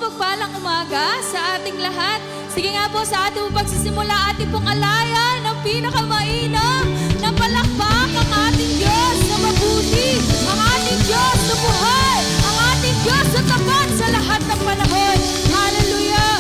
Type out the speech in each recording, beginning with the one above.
mapagpalang umaga sa ating lahat. Sige nga po, sa ating pagsisimula, ating pong alayan ng pinakamainam na palakpak ang ating Diyos na mabuti, ang ating Diyos na buhay, ang ating Diyos na tapat sa lahat ng panahon. Hallelujah!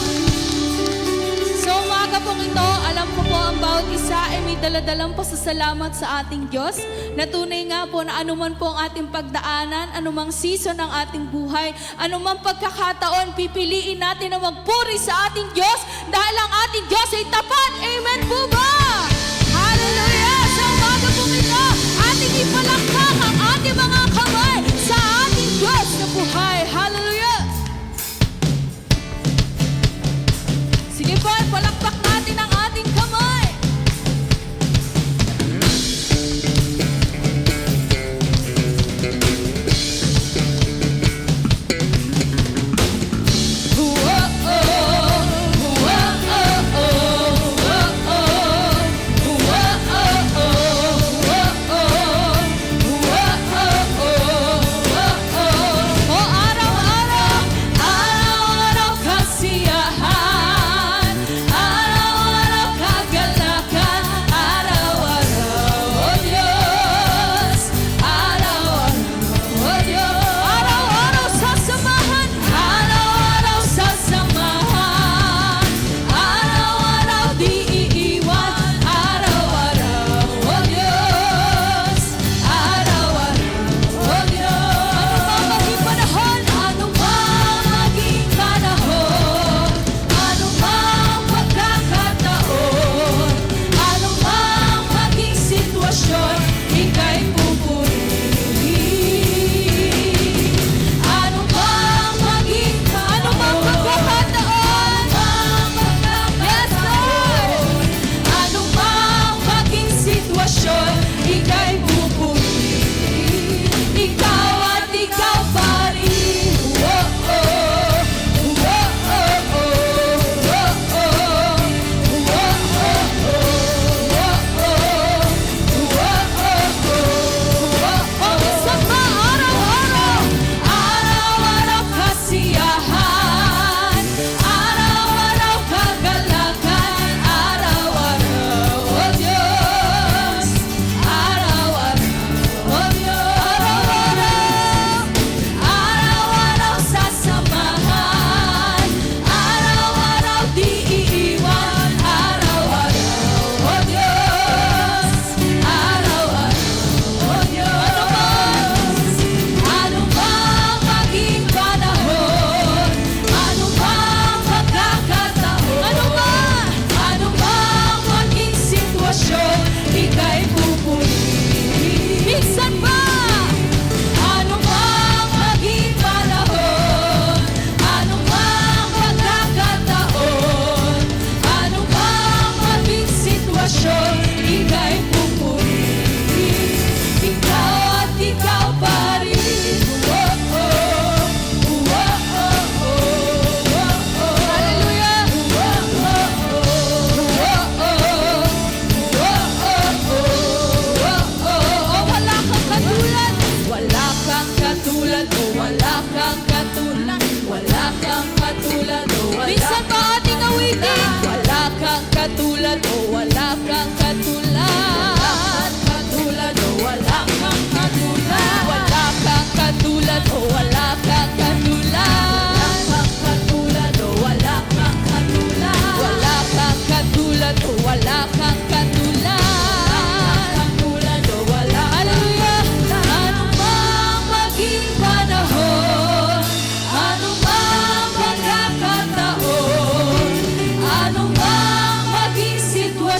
Sa umaga pong ito, alam ko po ang bawat isa ay may daladalang pasasalamat sa ating Diyos, na tunay nga po na anuman po ang ating pagdaanan, anumang season ng ating buhay, anumang pagkakataon, pipiliin natin na magpuri sa ating Diyos dahil ang ating Diyos ay tapat. Amen po ba? Hallelujah! Sa umaga po ito, ating ipalakpak ang ating mga kamay sa ating Diyos na buhay. Hallelujah! Sige po, ipalakpak natin ang ating kamay.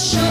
Show.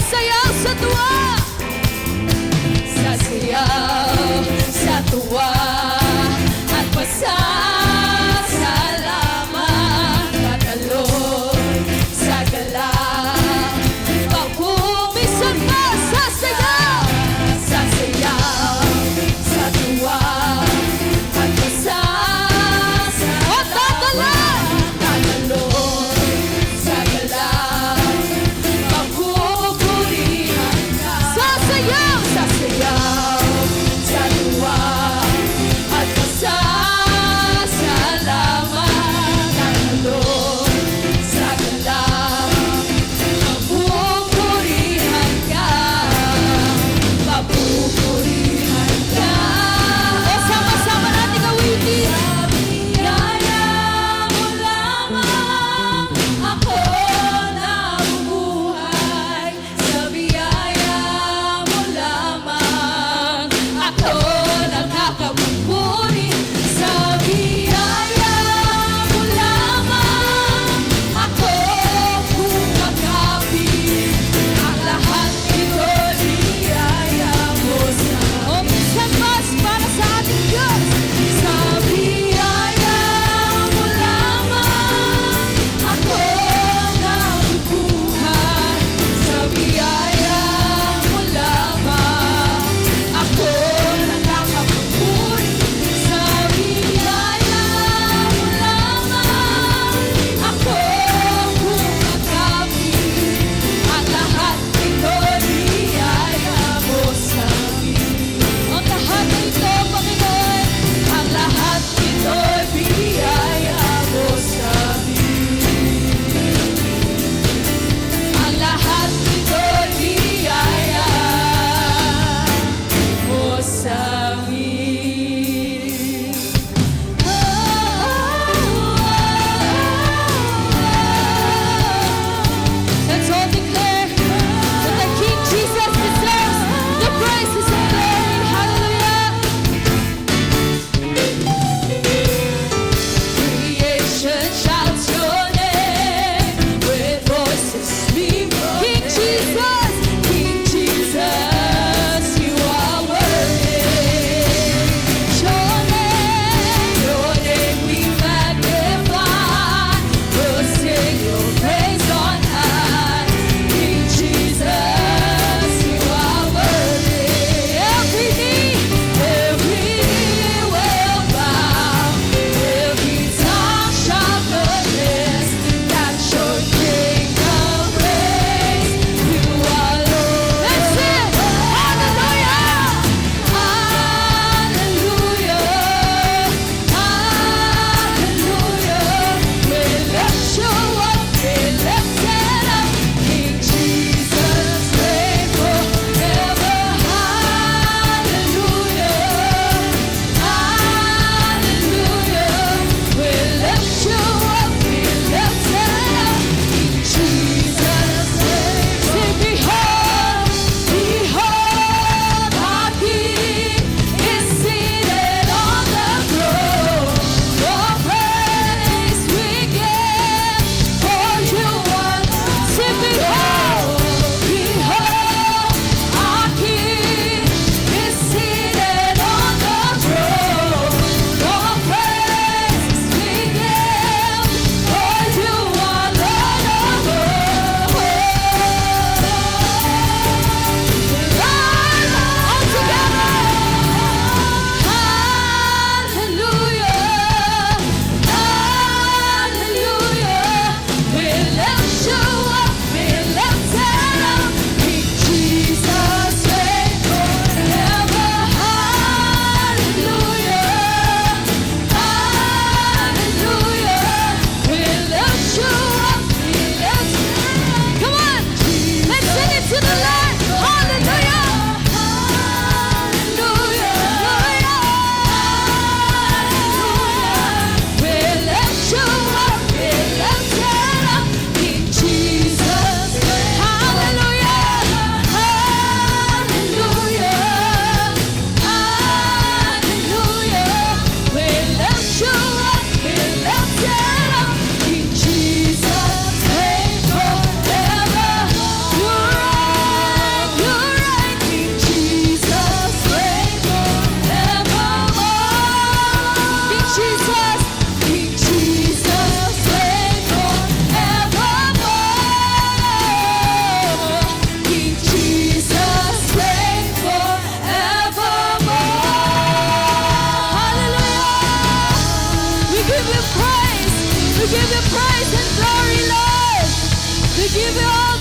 sasayaw sa tuwa. Sasayaw sa tuwa at pasasalamat. Tatalon sa galang, pagbumisag ka. Sasayaw, sasayaw sa tuwa at pasasalamat. Tatalon sa galang, pagpupuri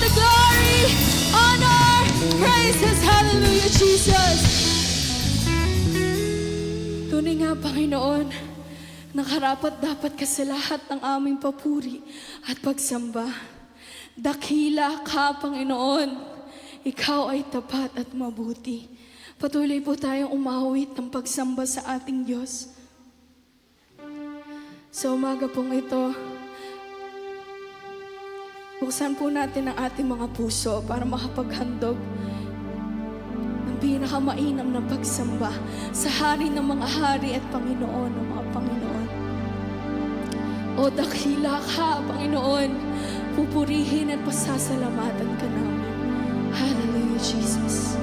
the glory, honor, praises. Hallelujah, Jesus. Tunay nga, Panginoon, nakarapat-dapat ka sa lahat ng aming papuri at pagsamba. Dakila ka, Panginoon. Ikaw ay tapat at mabuti. Patuloy po tayong umawit ng pagsamba sa ating Diyos. Sa umaga pong ito, buksan po natin ang ating mga puso para makapaghandog ng pinakamainam na pagsamba sa Hari ng mga hari at Panginoon ng mga Panginoon. O dakila ka, Panginoon, pupurihin at pasasalamatan ka namin. Hallelujah, Jesus.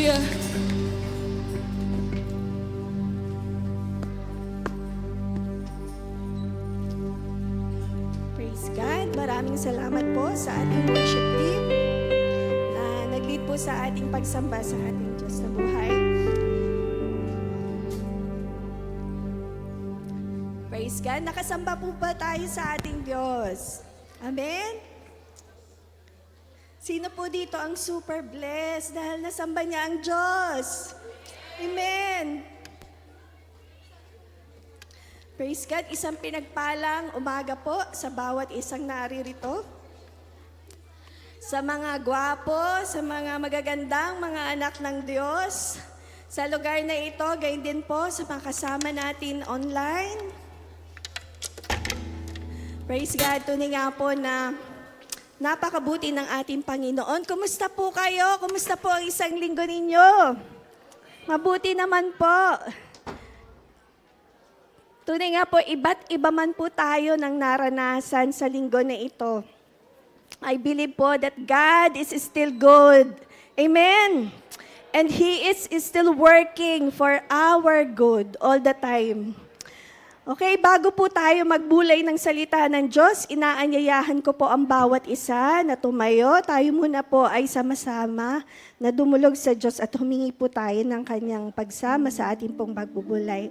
Hallelujah. Praise God. Maraming salamat po sa ating worship team na nag-lead po sa ating pagsamba sa ating Diyos na buhay. Praise God. Nakasamba po ba tayo sa ating Diyos? Amen? Sino po dito ang super blessed dahil nasamba niya ang Diyos? Amen. Praise God, isang pinagpalang umaga po sa bawat isang naririto. Sa mga gwapo, sa mga magagandang mga anak ng Diyos. Sa lugar na ito, gayon din po sa mga kasama natin online. Praise God, tunay nga po na napakabuti ng ating Panginoon. Kumusta po kayo? Kumusta po ang isang linggo ninyo? Mabuti naman po. Tunay nga po, iba't iba man po tayo ng naranasan sa linggo na ito. I believe po that God is still good. Amen. And He is still working for our good all the time. Okay, bago po tayo magbulay ng salita ng Diyos, inaanyayahan ko po ang bawat isa na tumayo. Tayo muna po ay sama-sama na dumulog sa Diyos at humingi po tayo ng kanyang pagsama sa ating pong pagbubulay.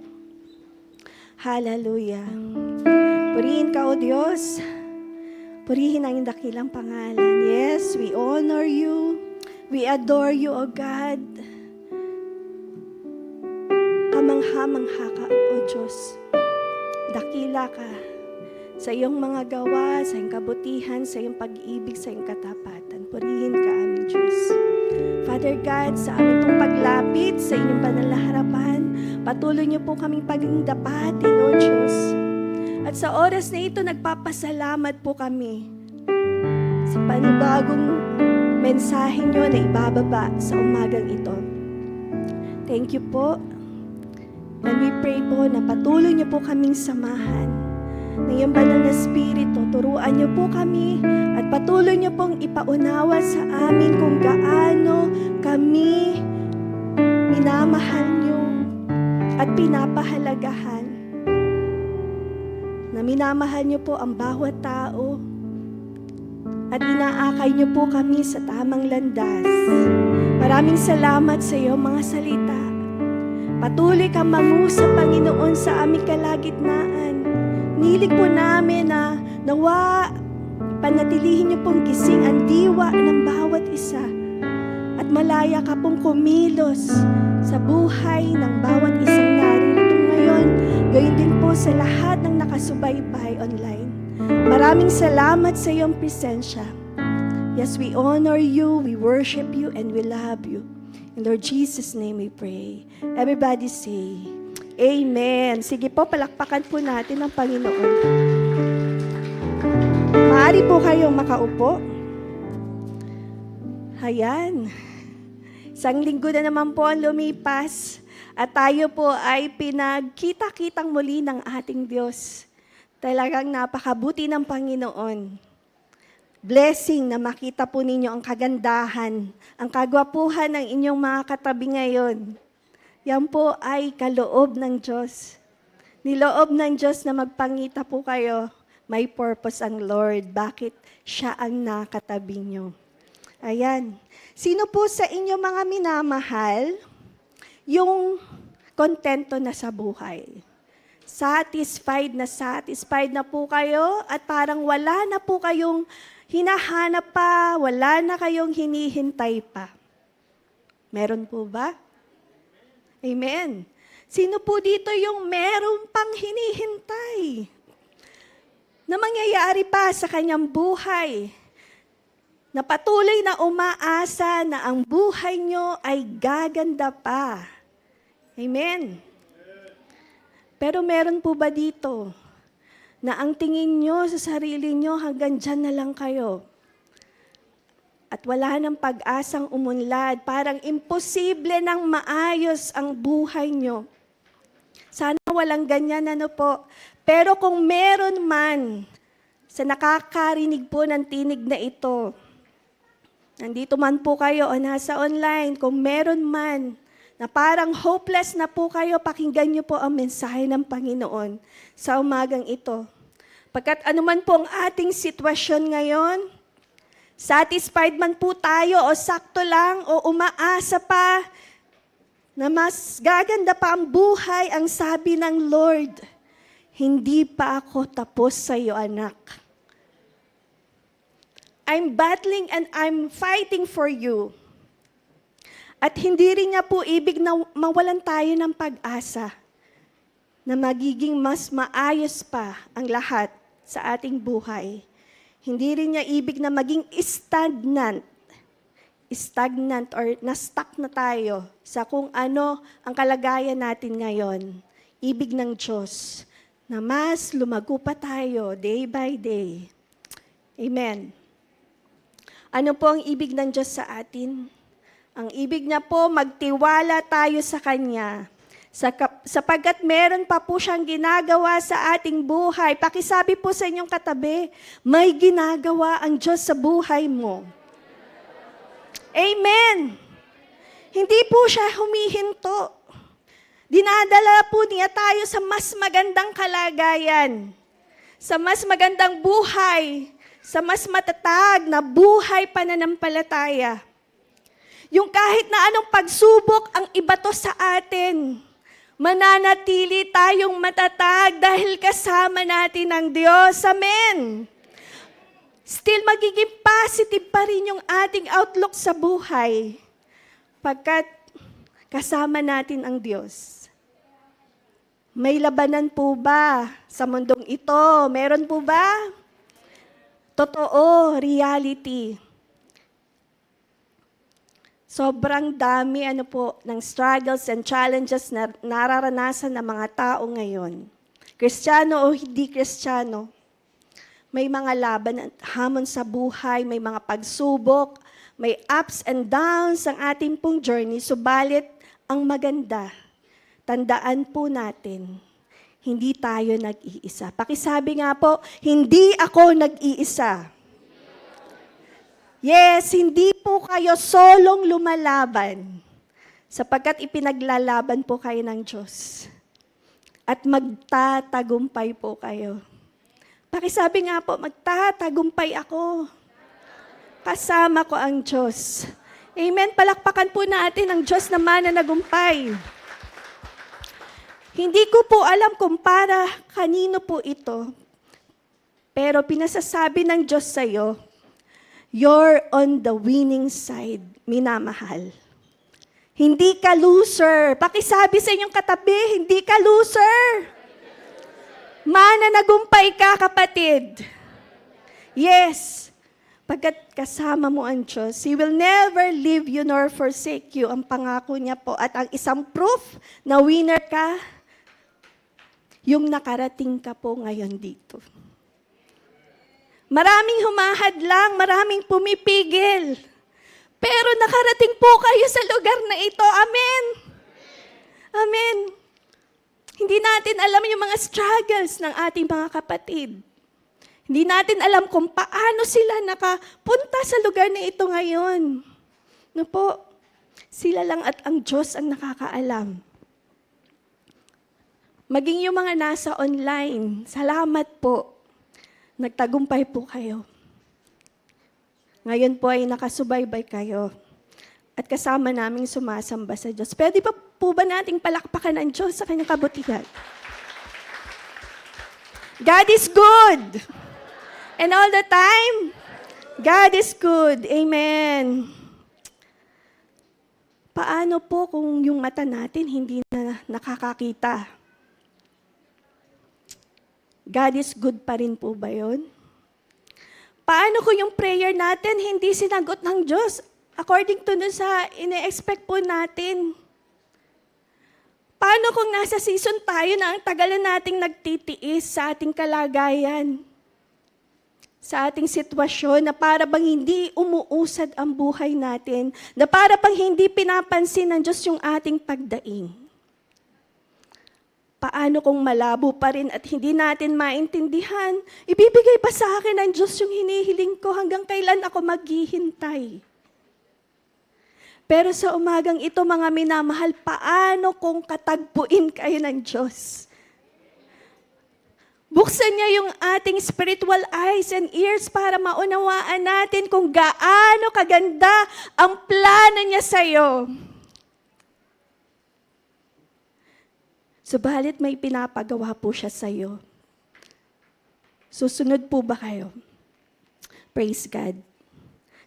Hallelujah. Purihin ka, O Diyos. Purihin ang dakilang pangalan. Yes, we honor you. We adore you, O God. Kamangha-mangha ka, O Diyos. Dakila ka sa iyong mga gawa, sa iyong kabutihan, sa iyong pag-ibig, sa iyong katapatan. Purihin ka, aming Diyos. Father God, sa aming pong paglapit sa inyong panalaharapan, patuloy niyo po kaming pagdapatin, O Diyos. At sa oras na ito, nagpapasalamat po kami sa panibagong mensahe niyo na ibababa sa umagang ito. Thank you po. And we pray po na patuloy niyo po kaming samahan ng iyong banal na Espiritu. Turuan niyo po kami at patuloy niyo pong ipaunawa sa amin kung gaano kami minamahal niyo at pinapahalagahan. Na minamahal niyo po ang bawat tao at inaakay niyo po kami sa tamang landas. Maraming salamat sa iyo mga salita. Patuloy kang mangusap, Panginoon, sa aming kalagitnaan. Nilig po namin na nawa, panatilihin niyo pong gising ang diwa ng bawat isa. At malaya ka pong kumilos sa buhay ng bawat isang naririto ngayon. Gayon din po sa lahat ng nakasubaybay online. Maraming salamat sa iyong presensya. Yes, we honor you, we worship you, and we love you. In Lord Jesus' name we pray. Everybody say, Amen. Sige po, palakpakan po natin ang Panginoon. Maaari po kayong makaupo. Ayan. Isang linggo na naman po ang lumipas at tayo po ay pinagkita-kitang muli ng ating Diyos. Talagang napakabuti ng Panginoon. Blessing na makita po ninyo ang kagandahan, ang kagwapuhan ng inyong mga katabi ngayon. Yan po ay kaloob ng Diyos. Niloob ng Diyos na magpangita po kayo. May purpose ang Lord. Bakit siya ang nakatabi nyo? Ayan. Sino po sa inyo mga minamahal yung kontento na sa buhay? Satisfied na po kayo at parang wala na po kayong hinahanap pa, wala na kayong hinihintay pa. Meron po ba? Amen. Sino po dito yung meron pang hinihintay na mangyayari pa sa kanyang buhay? Na patuloy na umaasa na ang buhay nyo ay gaganda pa. Amen. Pero meron po ba dito na ang tingin nyo sa sarili nyo hanggang dyan na lang kayo? At wala nang pag-asang umunlad, parang imposible nang maayos ang buhay nyo. Sana walang ganyan, ano po. Pero kung meron man sa nakakarinig po ng tinig na ito, Nandito man po kayo o nasa online, kung meron man na parang hopeless na po kayo, pakinggan niyo po ang mensahe ng Panginoon sa umagang ito. Pagkat anuman po ang ating sitwasyon ngayon, satisfied man po tayo o sakto lang o umaasa pa na mas gaganda pa ang buhay, ang sabi ng Lord, hindi pa ako tapos sa iyo, anak. I'm battling and I'm fighting for you. At hindi rin niya po ibig na mawalan tayo ng pag-asa na magiging mas maayos pa ang lahat sa ating buhay. Hindi rin niya ibig na maging stagnant or na-stuck na tayo sa kung ano ang kalagayan natin ngayon. Ibig ng Diyos na mas lumago pa tayo day by day. Amen. Ano po ang ibig ng Diyos sa atin? Ang ibig niya po, magtiwala tayo sa Kanya. Sapagkat meron pa po siyang ginagawa sa ating buhay. Pakisabi po sa inyong katabi, may ginagawa ang Diyos sa buhay mo. Amen. Hindi po siya humihinto. Dinadala po niya tayo sa mas magandang kalagayan, sa mas magandang buhay, sa mas matatag na buhay pananampalataya. Yung kahit na anong pagsubok ang ibato sa atin, mananatili tayong matatag dahil kasama natin ang Diyos. Amen. Still magiging positive pa rin yung ating outlook sa buhay pagkat kasama natin ang Diyos. May labanan po ba sa mundong ito? Meron po ba? Totoo, reality. Sobrang dami ng struggles and challenges na nararanasan ng mga tao ngayon. Kristiyano o hindi Kristiyano, may mga laban at hamon sa buhay, may mga pagsubok, may ups and downs ang ating pong journey. Subalit, ang maganda, tandaan po natin, hindi tayo nag-iisa. Pakisabi nga po, hindi ako nag-iisa. Yes, hindi po kayo solong lumalaban sapagkat ipinaglalaban po kayo ng Diyos. At magtatagumpay po kayo. Pakisabi nga po, magtatagumpay ako. Kasama ko ang Diyos. Amen. Palakpakan po natin ang Diyos na mananagumpay. Hindi ko po alam kung para kanino po ito. Pero pinasasabi ng Diyos sa'yo, you're on the winning side, minamahal. Hindi ka loser. Pakisabi sa inyong katabi, hindi ka loser. Mananagumpay ka, kapatid. Yes. Pagkat kasama mo ang Diyos, He will never leave you nor forsake you. Ang pangako niya po. At ang isang proof na winner ka, yung nakarating ka po ngayon dito. Maraming humahadlang, maraming pumipigil. Pero nakarating po kayo sa lugar na ito. Amen. Amen. Hindi natin alam yung mga struggles ng ating mga kapatid. Hindi natin alam kung paano sila nakapunta sa lugar na ito ngayon. No po, sila lang at ang Diyos ang nakakaalam. Maging yung mga nasa online, salamat po. Nagtagumpay po kayo. Ngayon po ay nakasubaybay kayo. At kasama naming sumasamba sa Diyos. Pwede pa po ba nating palakpakan ang Diyos sa kanyang kabutihan? God is good. And all the time, God is good. Amen. Paano po kung yung mata natin hindi na nakakakita? God is good pa rin po ba yun? Paano kung yung prayer natin hindi sinagot ng Diyos according to dun sa ine-expect po natin? Paano kung nasa season tayo na ang tagalan nating nagtitiis sa ating kalagayan? Sa ating sitwasyon na para bang hindi umuusad ang buhay natin, na para bang hindi pinapansin ng Diyos yung ating pagdaing. Paano kung malabo pa rin at hindi natin maintindihan, ibibigay pa sa akin ng Diyos yung hinihiling ko hanggang kailan ako maghihintay? Pero sa umagang ito, mga minamahal, paano kung katagpuin kayo ng Diyos? Buksan niya yung ating spiritual eyes and ears para maunawaan natin kung gaano kaganda ang plano niya sa'yo. Subalit may pinapagawa po siya sa'yo. Susunod po ba kayo? Praise God.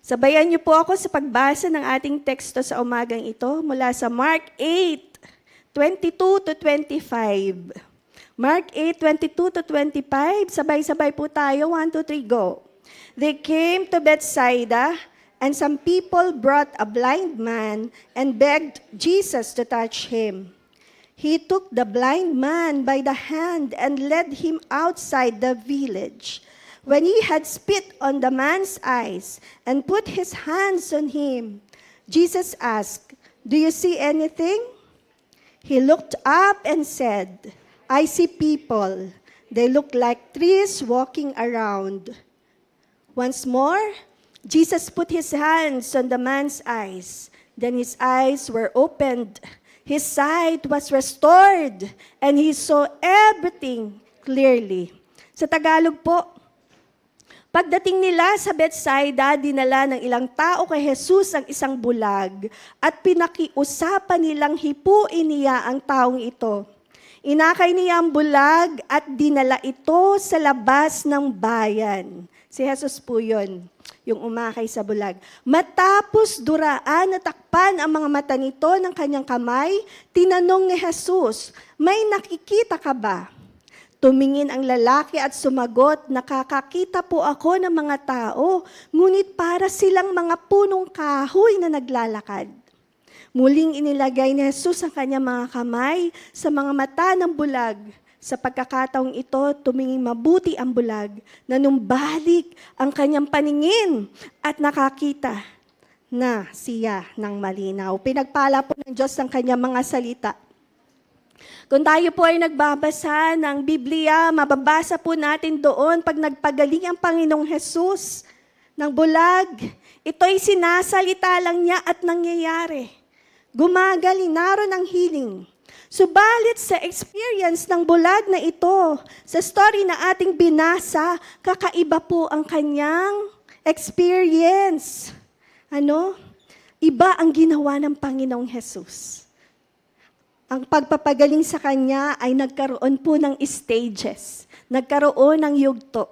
Sabayan niyo po ako sa pagbasa ng ating teksto sa umagang ito mula sa Mark 8:22 to 25. Mark 8:22 to 25. Sabay-sabay po tayo. 1, 2, 3, go. They came to Bethsaida, and some people brought a blind man and begged Jesus to touch him. He took the blind man by the hand and led him outside the village. When he had spit on the man's eyes and put his hands on him, Jesus asked, "Do you see anything?" He looked up and said, "I see people. They look like trees walking around." Once more, Jesus put his hands on the man's eyes. Then his eyes were opened. His sight was restored, and he saw everything clearly. Sa Tagalog po, pagdating nila sa Bethsaida, dinala ng ilang tao kay Jesus ang isang bulag at pinakiusapan nilang hipuin niya ang taong ito. Inakay niya ang bulag at dinala ito sa labas ng bayan. Si Jesus po yun, yung umakay sa bulag. Matapos duraan at takpan ang mga mata nito ng kanyang kamay, tinanong ni Jesus, "May nakikita ka ba?" Tumingin ang lalaki at sumagot, "Nakakakita po ako ng mga tao, ngunit para silang mga punong kahoy na naglalakad." Muling inilagay ni Jesus ang kanyang mga kamay sa mga mata ng bulag. Sa pagkakataong ito, tumingin mabuti ang bulag, nanumbalik ang kanyang paningin at nakakita na siya ng malinaw. Pinagpala po ng Diyos ang kanyang mga salita. Kung tayo po ay nagbabasa ng Biblia, mababasa po natin doon pag nagpagaling ang Panginoong Jesus ng bulag. Ito'y sinasalita lang niya at nangyayari. Gumagaling, naroon ang healing. Subalit sa experience ng bulag na ito, sa story na ating binasa, kakaiba po ang kanyang experience. Iba ang ginawa ng Panginoong Jesus. Ang pagpapagaling sa kanya ay nagkaroon po ng stages. Nagkaroon ng yugto.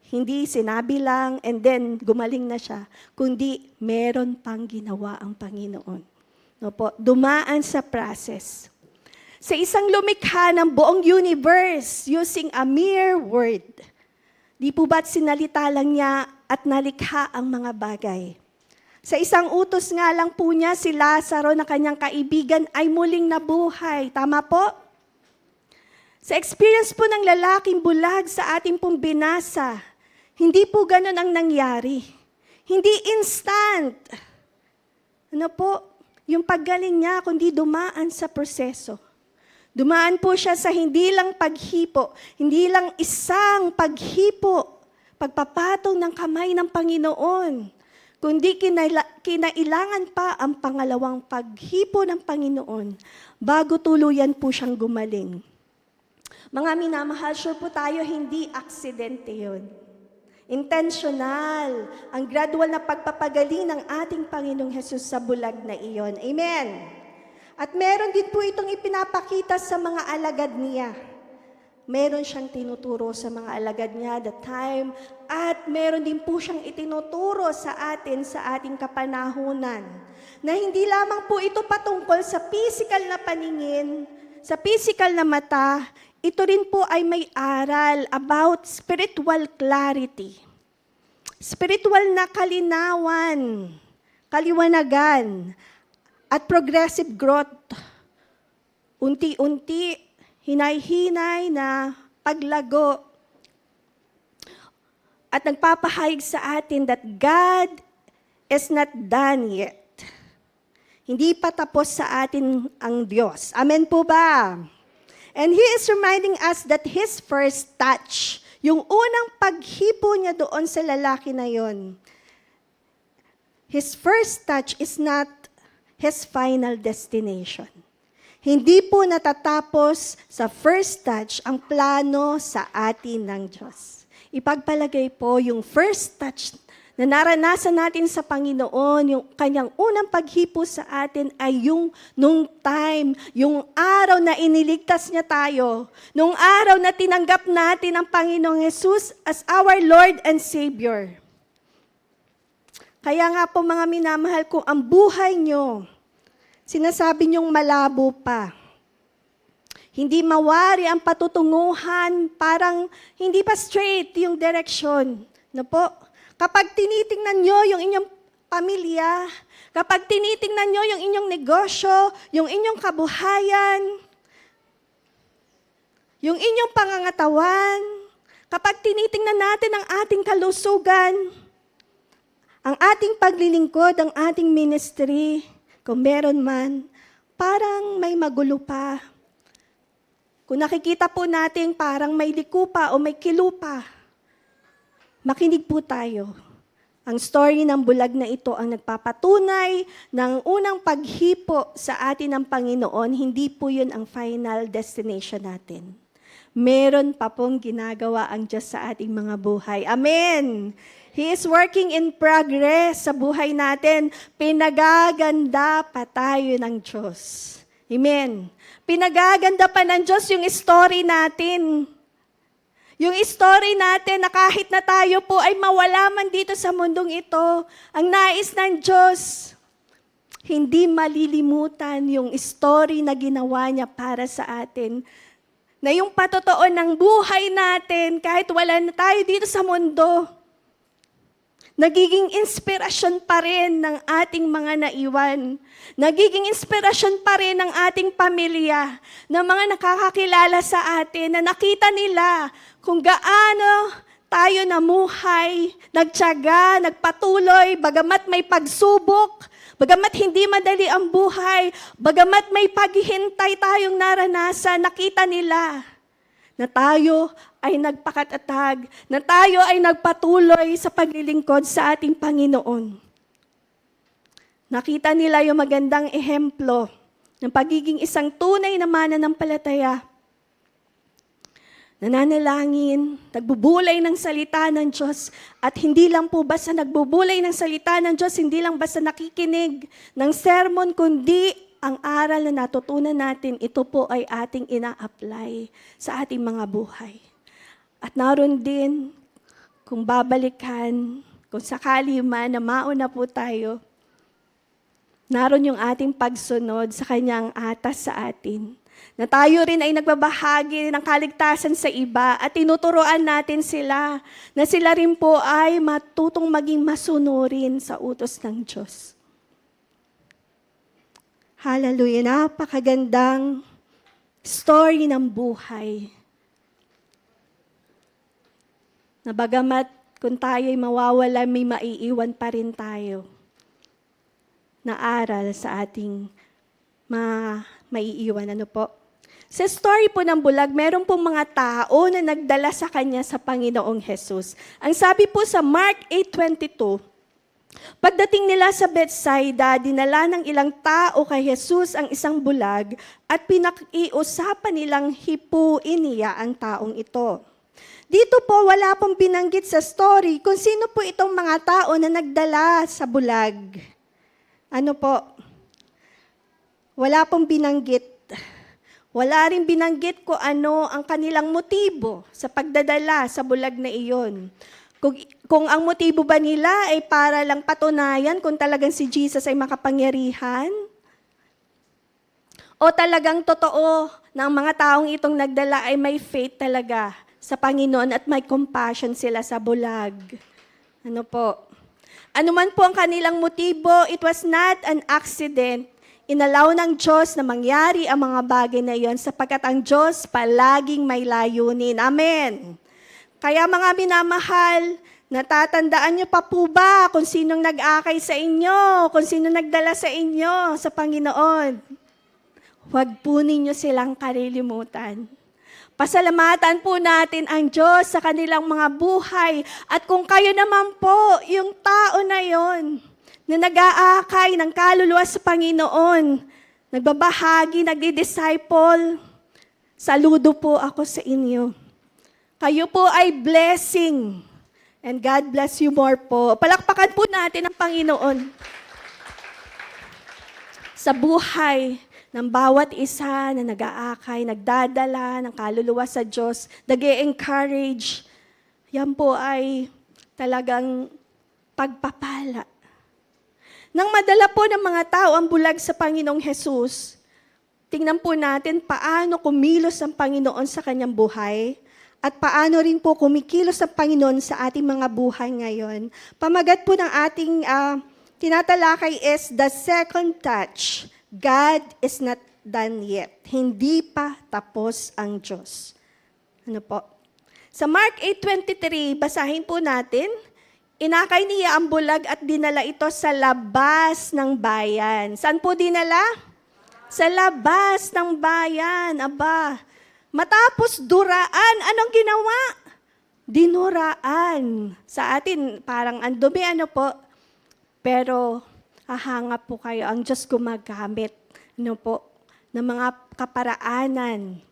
Hindi sinabi lang and then gumaling na siya, kundi meron pang ginawa ang Panginoon. Dumaan sa process. Sa isang lumikha ng buong universe using a mere word. Di po ba't sinalita lang niya at nalikha ang mga bagay? Sa isang utos nga lang po niya, si Lazaro na kanyang kaibigan ay muling nabuhay. Tama po? Sa experience po ng lalaking bulag sa ating pong binasa, hindi po ganun ang nangyari. Hindi instant. Yung paggaling niya, kundi dumaan sa proseso. Dumaan po siya sa hindi lang paghipo, hindi lang isang paghipo, pagpapatong ng kamay ng Panginoon, kundi kinailangan pa ang pangalawang paghipo ng Panginoon bago tuluyan po siyang gumaling. Mga minamahal, sure po tayo, hindi aksidente yun. Intentional ang gradual na pagpapagaling ng ating Panginoong Jesus sa bulag na iyon. Amen. At meron din po itong ipinapakita sa mga alagad niya. Meron siyang tinuturo sa mga alagad niya that time at meron din po siyang itinuturo sa atin sa ating kapanahunan. Na hindi lamang po ito patungkol sa physical na paningin, sa physical na mata, ito rin po ay may aral about spiritual clarity. Spiritual na kalinawan, kaliwanagan, at progressive growth. Unti-unti, hinay-hinay na paglago. At nagpapahayag sa atin that God is not done yet. Hindi pa tapos sa atin ang Diyos. Amen po ba? And He is reminding us that His first touch, yung unang paghipo niya doon sa lalaki na yon, His first touch is not His final destination. Hindi po natatapos sa first touch ang plano sa atin ng Diyos. Ipagpalagay po yung first touch na naranasan natin sa Panginoon, yung kanyang unang paghipo sa atin ay yung nung time, yung araw na iniligtas niya tayo, nung araw na tinanggap natin ang Panginoong Jesus as our Lord and Savior. Kaya nga po mga minamahal ko, ang buhay nyo, sinasabi nyong malabo pa. Hindi mawari ang patutunguhan, parang hindi pa straight yung direction. No po? Kapag tinitingnan nyo yung inyong pamilya, kapag tinitingnan nyo yung inyong negosyo, yung inyong kabuhayan, yung inyong pangangatawan, kapag tinitingnan natin ang ating kalusugan, ang ating paglilingkod, ang ating ministry, kung meron man, parang may magulo pa. Kung nakikita po natin parang may liku pa o may kilo pa, makinig po tayo. Ang story ng bulag na ito ang nagpapatunay ng unang paghipo sa atin ng Panginoon, hindi po yun ang final destination natin. Meron pa pong ginagawa ang Diyos sa ating mga buhay. Amen! He is working in progress sa buhay natin. Pinagaganda pa tayo ng Diyos. Amen! Pinagaganda pa ng Diyos yung story natin. Yung story natin na kahit na tayo po ay mawala man dito sa mundong ito, ang nais ng Diyos, hindi malilimutan yung story na ginawa niya para sa atin. Na yung patotoo ng buhay natin, kahit wala na tayo dito sa mundo, nagiging inspirasyon pa rin ng ating mga naiwan. Nagiging inspirasyon pa rin ng ating pamilya, ng mga nakakakilala sa atin, na nakita nila kung gaano tayo namuhay, nagtiyaga, nagpatuloy, bagamat may pagsubok, bagamat hindi madali ang buhay, bagamat may paghihintay tayong naranasan, nakita nila na tayo ay nagpakatatag, na tayo ay nagpatuloy sa paglilingkod sa ating Panginoon. Nakita nila yung magandang ehemplo ng pagiging isang tunay na mananampalataya. Nananalangin, nagbubulay ng salita ng Diyos, at hindi lang po basta nagbubulay ng salita ng Diyos, hindi lang basta nakikinig ng sermon, kundi ang aral na natutunan natin, ito po ay ating ina-apply sa ating mga buhay. At naroon din, kung babalikan, kung sakali man na mauna po tayo, naroon yung ating pagsunod sa kanyang atas sa atin. Na tayo rin ay nagbabahagi ng kaligtasan sa iba at tinuturoan natin sila na sila rin po ay matutong maging masunurin sa utos ng Diyos. Hallelujah! Napakagandang story ng buhay. Na bagamat kung tayo'y mawawala, may maiiwan pa rin tayo na aral sa ating maiiwan. Ano po? Sa story po ng bulag, meron pong mga tao na nagdala sa kanya sa Panginoong Jesus. Ang sabi po sa Mark 8:22, pagdating nila sa Bethsaida, dinala ng ilang tao kay Jesus ang isang bulag at pinakiusapan nilang hipuin niya ang taong ito. Dito po, wala pong binanggit sa story kung sino po itong mga tao na nagdala sa bulag. Ano po? Wala pong binanggit. Wala rin binanggit kung ano ang kanilang motibo sa pagdadala sa bulag na iyon. Kung ang motibo ba nila ay para lang patunayan kung talagang si Jesus ay makapangyarihan, o talagang totoo na ang mga taong itong nagdala ay may faith talaga sa Panginoon at may compassion sila sa bulag. Ano po? Ano man po ang kanilang motibo, it was not an accident. Inalaw ng Diyos na mangyari ang mga bagay na iyon sapagkat ang Diyos palaging may layunin. Amen. Kaya mga minamahal, natatandaan niyo pa po ba kung sinong nag-akay sa inyo, kung sinong nagdala sa inyo sa Panginoon? Huwag po ninyo silang kalilimutan. Pasalamatan po natin ang Diyos sa kanilang mga buhay. At kung kayo naman po, yung tao na yon, na nag-aakay ng kaluluwa sa Panginoon, nagbabahagi, nagdi-disciple, saludo po ako sa inyo. Kayo po ay blessing. And God bless you more po. Palakpakan po natin ang Panginoon sa buhay ng bawat isa na nag-aakay, nagdadala ng kaluluwa sa Diyos, nag-e-encourage. Yan po ay talagang pagpapala. Nang madala po ng mga tao ang bulag sa Panginoong Hesus, tingnan po natin paano kumilos ang Panginoon sa kanyang buhay at paano rin po kumikilos ang Panginoon sa ating mga buhay ngayon. Pamagat po ng ating tinatalakay is the second touch. God is not done yet. Hindi pa tapos ang Diyos. Ano po? Sa Mark 8:23, basahin po natin. Inakay niya ang bulag at dinala ito sa labas ng bayan. Saan po dinala? Sa labas ng bayan. Aba, matapos duraan, anong ginawa? Dinuraan. Sa atin, parang ang dumi, ano po? Pero, hahanga po kayo. Ang Diyos gumagamit, ano po, ng mga kaparaanan.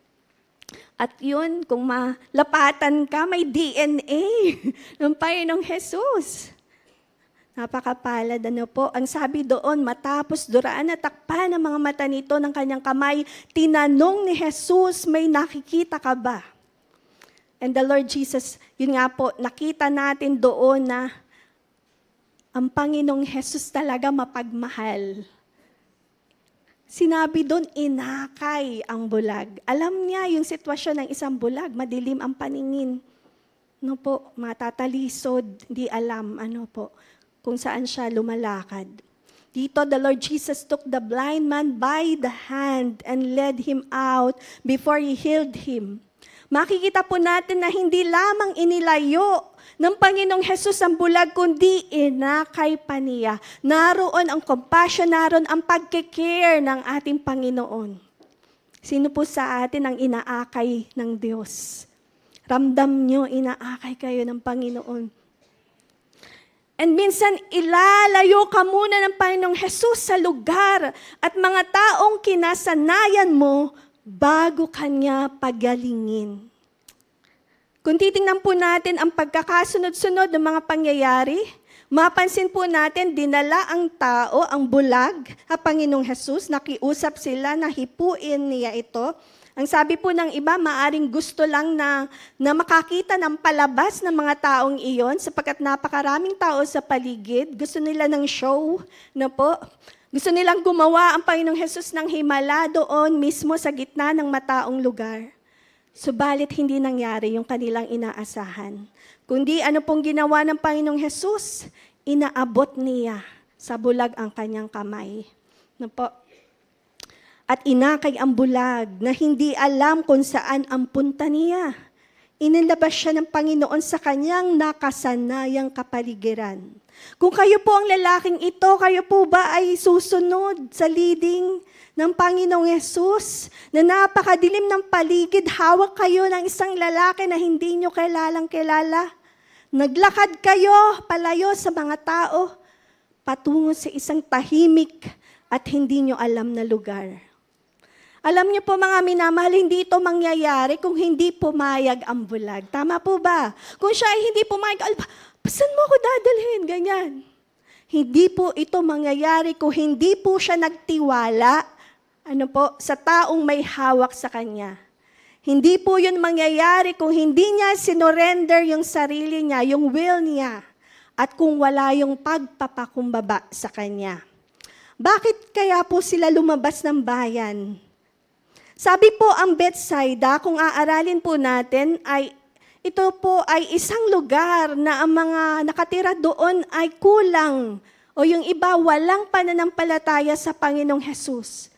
At yun, kung malapatan ka, may DNA ng Panginoong Jesus. Napakapalad, ano po. Ang sabi doon, matapos duraan at takpan ng mga mata nito ng kanyang kamay, tinanong ni Jesus, may nakikita ka ba? And the Lord Jesus, yun nga po, nakita natin doon na ang Panginoong Jesus talaga mapagmahal. Sinabi doon, inakay ang bulag. Alam niya yung sitwasyon ng isang bulag, madilim ang paningin. No po, matatalisod, di alam, ano po, kung saan siya lumalakad. Dito, the Lord Jesus took the blind man by the hand and led him out before he healed him. Makikita po natin na hindi lamang inilayo ng Panginoong Jesus ang bulag, kundi inakay pa niya. Naroon ang compassion, naroon ang pagkikare ng ating Panginoon. Sino po sa atin ang inaakay ng Diyos? Ramdam nyo, inaakay kayo ng Panginoon. And minsan, ilalayo ka muna ng Panginoong Jesus sa lugar at mga taong kinasanayan mo bago kanya pagalingin. Kung titingnan po natin ang pagkakasunod-sunod ng mga pangyayari, mapansin po natin, dinala ang tao, ang bulag, ang Panginoong Jesus, nakiusap sila na hipuin niya ito. Ang sabi po ng iba, maaring gusto lang na makakita ng palabas ng mga taong iyon, sapagkat napakaraming tao sa paligid, gusto nila ng show, na po. Gusto nilang gumawa ang Panginoong Jesus ng himala doon mismo sa gitna ng mataong lugar. Subalit hindi nangyari yung kanilang inaasahan. Kundi ano pong ginawa ng Panginoong Jesus? Inaabot niya sa bulag ang kanyang kamay. No po? At inakay ang bulag na hindi alam kung saan ang punta niya. Inilabas siya ng Panginoon sa kanyang nakasanayang kapaligiran. Kung kayo po ang lalaking ito, kayo po ba ay susunod sa leading ng Panginoong Yesus, na napakadilim ng paligid, hawak kayo ng isang lalaki na hindi nyo kilalang kilala. Naglakad kayo palayo sa mga tao, patungo sa isang tahimik at hindi nyo alam na lugar. Alam niyo po mga minamahal, hindi ito mangyayari kung hindi pumayag ang bulag. Tama po ba? Kung siya ay hindi pumayag, saan mo ako dadalhin? Ganyan. Hindi po ito mangyayari kung hindi po siya nagtiwala sa taong may hawak sa kanya. Hindi po yun mangyayari kung hindi niya sinorender yung sarili niya, yung will niya, at kung wala yung pagpapakumbaba sa kanya. Bakit kaya po sila lumabas ng bayan? Sabi po ang Bethsaida, kung aaralin po natin, ito po ay isang lugar na ang mga nakatira doon ay kulang o yung iba walang pananampalataya sa Panginoong Jesus.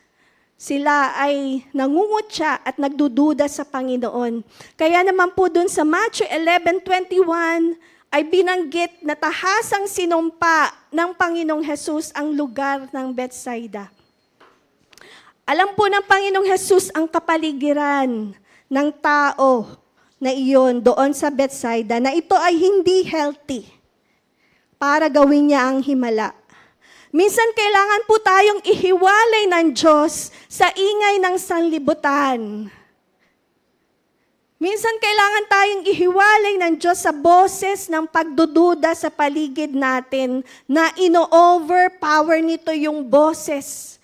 Sila ay nangungutya at nagdududa sa Panginoon. Kaya naman po dun sa Matthew 11:21 ay binanggit na tahasang sinumpa ng Panginoong Jesus ang lugar ng Bethsaida. Alam po ng Panginoong Jesus ang kapaligiran ng tao na iyon doon sa Bethsaida na ito ay hindi healthy para gawin niya ang himala. Minsan kailangan po tayong ihiwalay ng Diyos sa ingay ng sanlibutan. Minsan kailangan tayong ihiwalay ng Diyos sa boses ng pagdududa sa paligid natin na ino-overpower nito yung boses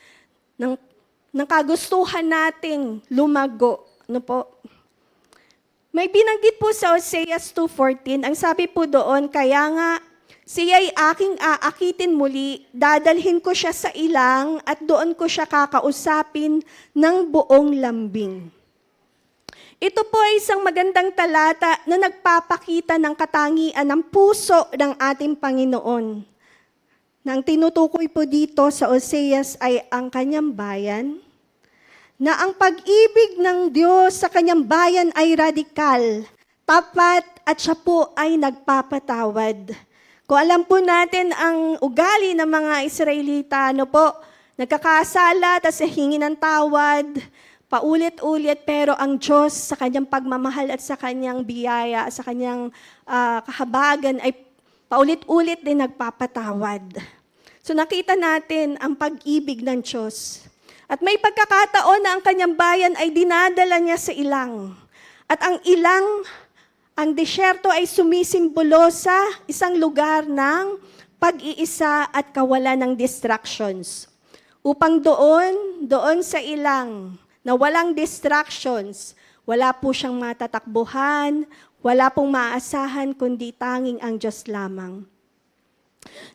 ng kagustuhan nating lumago. Ano po? May binanggit po sa Hosea 2:14, ang sabi po doon, kaya nga, siya'y aking aakitin muli, dadalhin ko siya sa ilang at doon ko siya kakausapin ng buong lambing. Ito po ay isang magandang talata na nagpapakita ng katangian ng puso ng ating Panginoon. Nang tinutukoy po dito sa Oseas ay ang kanyang bayan, na ang pag-ibig ng Diyos sa kanyang bayan ay radikal, tapat at siya po ay nagpapatawad. Kung alam po natin ang ugali ng mga Israelita, nagkakasala, tapos hingi ng tawad, paulit-ulit, pero ang Diyos sa kanyang pagmamahal at sa kanyang biyaya, sa kanyang kahabagan ay paulit-ulit din nagpapatawad. So nakita natin ang pag-ibig ng Diyos. At may pagkakataon na ang kanyang bayan ay dinadala niya sa ilang. At ang ilang, ang disyerto ay sumisimbolo sa isang lugar ng pag-iisa at kawalan ng distractions. Upang doon sa ilang na walang distractions, wala po siyang matatakbuhan, wala pong maaasahan kundi tanging ang Diyos lamang.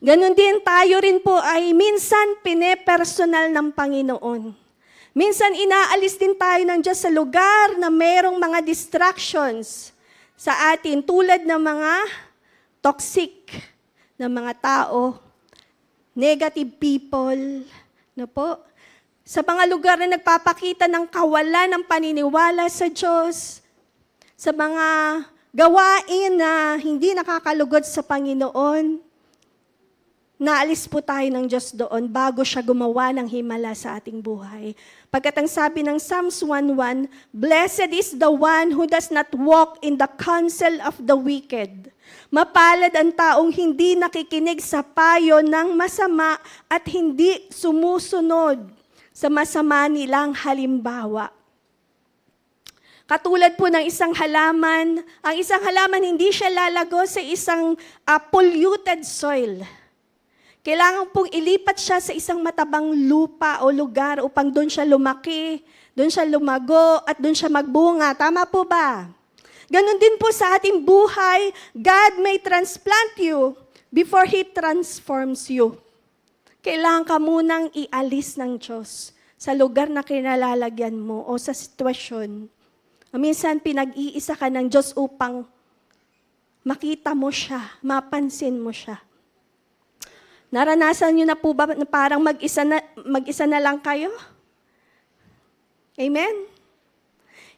Ganon din tayo rin po ay minsan pinepersonal ng Panginoon. Minsan inaalis din tayo ng Diyos sa lugar na mayroong mga distractions sa atin tulad ng mga toxic na mga tao, negative people, sa mga lugar na nagpapakita ng kawalan ng paniniwala sa Diyos, sa mga gawain na hindi nakakalugod sa Panginoon, naalis po tayo ng Diyos doon bago siya gumawa ng himala sa ating buhay. Pagkat ang sabi ng Psalms 1:1, "Blessed is the one who does not walk in the counsel of the wicked." Mapalad ang taong hindi nakikinig sa payo ng masama at hindi sumusunod sa masama nilang halimbawa. Katulad po ng isang halaman, ang isang halaman hindi siya lalago sa isang polluted soil. Kailangan pong ilipat siya sa isang matabang lupa o lugar upang doon siya lumaki, doon siya lumago, at doon siya magbunga. Tama po ba? Ganon din po sa ating buhay, God may transplant you before He transforms you. Kailangan ka munang ialis ng Diyos sa lugar na kinalalagyan mo o sa sitwasyon. Minsan pinag-iisa ka ng Diyos upang makita mo siya, mapansin mo siya. Naranasan niyo na po ba na parang mag-isa na lang kayo? Amen?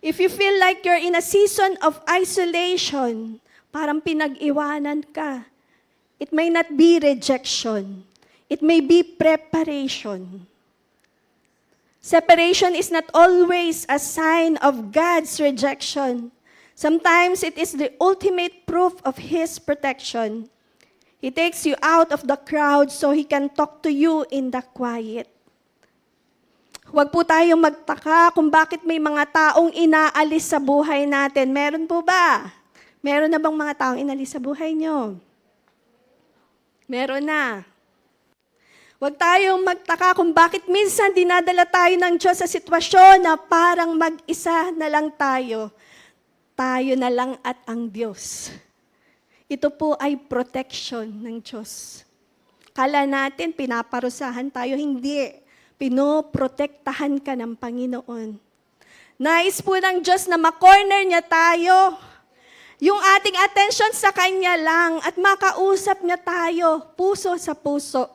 If you feel like you're in a season of isolation, parang pinag-iwanan ka, it may not be rejection. It may be preparation. Separation is not always a sign of God's rejection. Sometimes it is the ultimate proof of His protection. He takes you out of the crowd so He can talk to you in the quiet. Huwag po tayong magtaka kung bakit may mga taong inaalis sa buhay natin. Meron po ba? Meron na bang mga taong inalis sa buhay nyo? Meron na. Huwag tayong magtaka kung bakit minsan dinadala tayo ng Diyos sa sitwasyon na parang mag-isa na lang tayo. Tayo na lang at ang Diyos. Ito po ay protection ng Diyos. Kala natin, pinaparusahan tayo. Hindi. Pinoprotektahan ka ng Panginoon. Nais po ng Diyos na makorner niya tayo. Yung ating attention sa Kanya lang at makausap niya tayo, puso sa puso.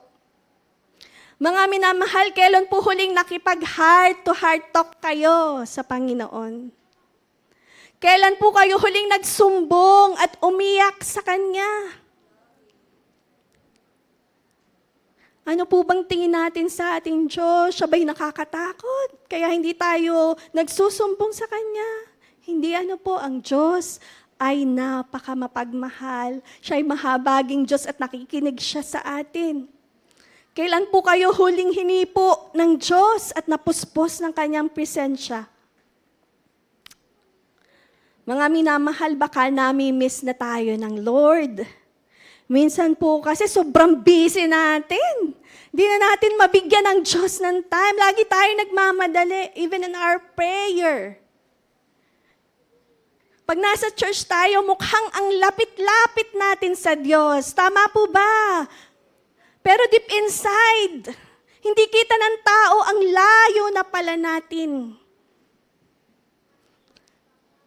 Mga minamahal, kailan po huling nakipag-heart-to-heart talk kayo sa Panginoon? Kailan po kayo huling nagsumbong at umiyak sa Kanya? Ano po bang tingin natin sa ating Diyos? Siya ba'y nakakatakot? Kaya hindi tayo nagsusumbong sa Kanya? Hindi, ang Diyos ay napakamapagmahal. Siya ay mahabaging Diyos at nakikinig siya sa atin. Kailan po kayo huling hinipo ng Diyos at napuspos ng kanyang presensya? Mga minamahal, baka nami-miss na tayo ng Lord. Minsan po kasi sobrang busy natin. Hindi na natin mabigyan ng Diyos ng time. Lagi tayo nagmamadali, even in our prayer. Pag nasa church tayo, mukhang ang lapit-lapit natin sa Diyos. Tama po ba? Pero deep inside, hindi kita ng tao ang layo na pala natin.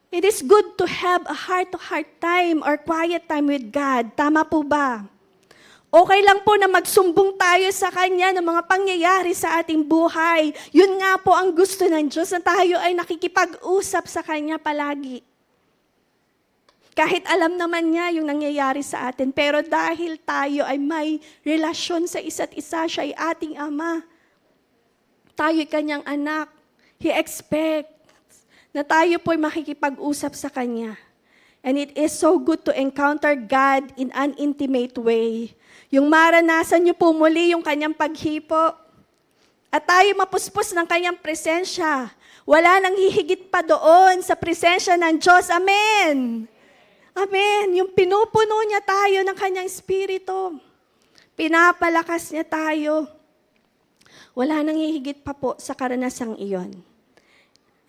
It is good to have a heart-to-heart time or quiet time with God. Tama po ba? Okay lang po na magsumbong tayo sa Kanya ng mga pangyayari sa ating buhay. Yun nga po ang gusto ng Diyos, na tayo ay nakikipag-usap sa Kanya palagi. Kahit alam naman niya yung nangyayari sa atin, pero dahil tayo ay may relasyon sa isa't isa, siya ay ating Ama. Tayo ay Kanyang anak. He expects na tayo po ay makikipag-usap sa Kanya. And it is so good to encounter God in an intimate way. Yung maranasan niyo po muli yung Kanyang paghipo, at tayo mapuspos ng Kanyang presensya. Wala nang hihigit pa doon sa presensya ng Diyos. Amen! Amen. Yung pinupuno niya tayo ng Kanyang Espiritu. Pinapalakas niya tayo. Wala nang hihigit pa po sa karanasang iyon.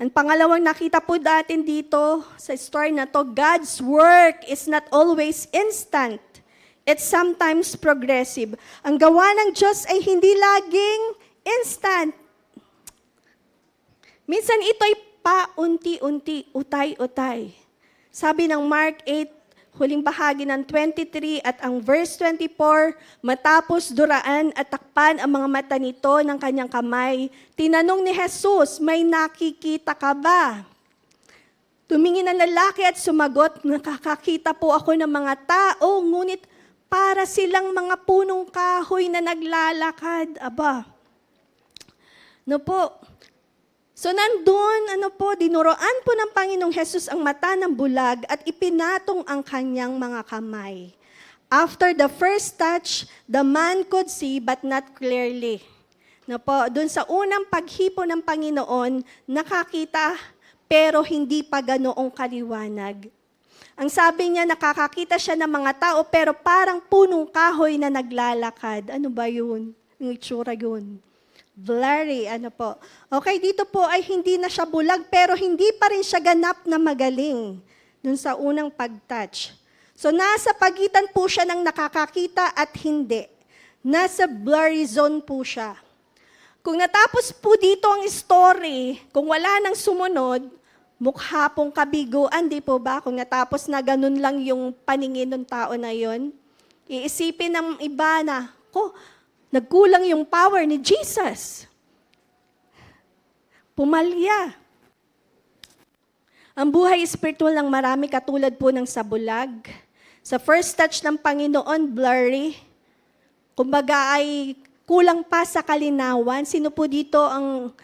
Ang pangalawang nakita po natin dito sa story na to, God's work is not always instant. It's sometimes progressive. Ang gawa ng Diyos ay hindi laging instant. Minsan ito'y paunti-unti, utay-utay. Sabi ng Mark 8, huling bahagi ng 23 at ang verse 24, matapos duraan at takpan ang mga mata nito ng kanyang kamay, tinanong ni Jesus, may nakikita ka ba? Tumingin ang lalaki at sumagot, nakakakita po ako ng mga tao, ngunit para silang mga punong kahoy na naglalakad. Aba, no po. So nandun, dinuroan po ng Panginoong Jesus ang mata ng bulag at ipinatong ang kanyang mga kamay. After the first touch, the man could see but not clearly. Doon sa unang paghipo ng Panginoon, nakakita pero hindi pa ganoong kaliwanag. Ang sabi niya, nakakakita siya ng mga tao pero parang punong kahoy na naglalakad. Ano ba yun? Yung itsura yun. Blurry, Okay, dito po ay hindi na siya bulag, pero hindi pa rin siya ganap na magaling dun sa unang pag-touch. So, nasa pagitan po siya ng nakakakita at hindi. Nasa blurry zone po siya. Kung natapos po dito ang story, kung wala nang sumunod, mukha pong kabiguan, di po ba? Kung natapos na ganun lang yung paningin ng tao na yon, iisipin ng iba na, nagkulang yung power ni Jesus. Pumalya. Ang buhay spiritual ng marami katulad po ng sa bulag. Sa first touch ng Panginoon, blurry. Kumbaga ay kulang pa sa kalinawan. Sino po dito ang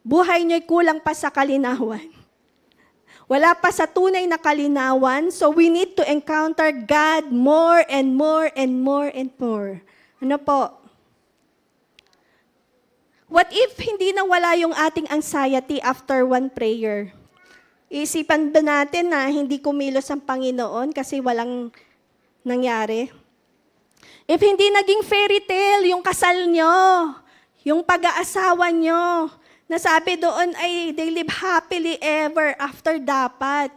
buhay niyo'y kulang pa sa kalinawan? Wala pa sa tunay na kalinawan, so we need to encounter God more and more and more and more. Ano po? What if hindi na wala yung ating anxiety after one prayer? Iisipan ba natin na hindi kumilos ang Panginoon kasi walang nangyari? If hindi naging fairy tale yung kasal nyo, yung pag-aasawa nyo, nasabi doon ay they live happily ever after dapat.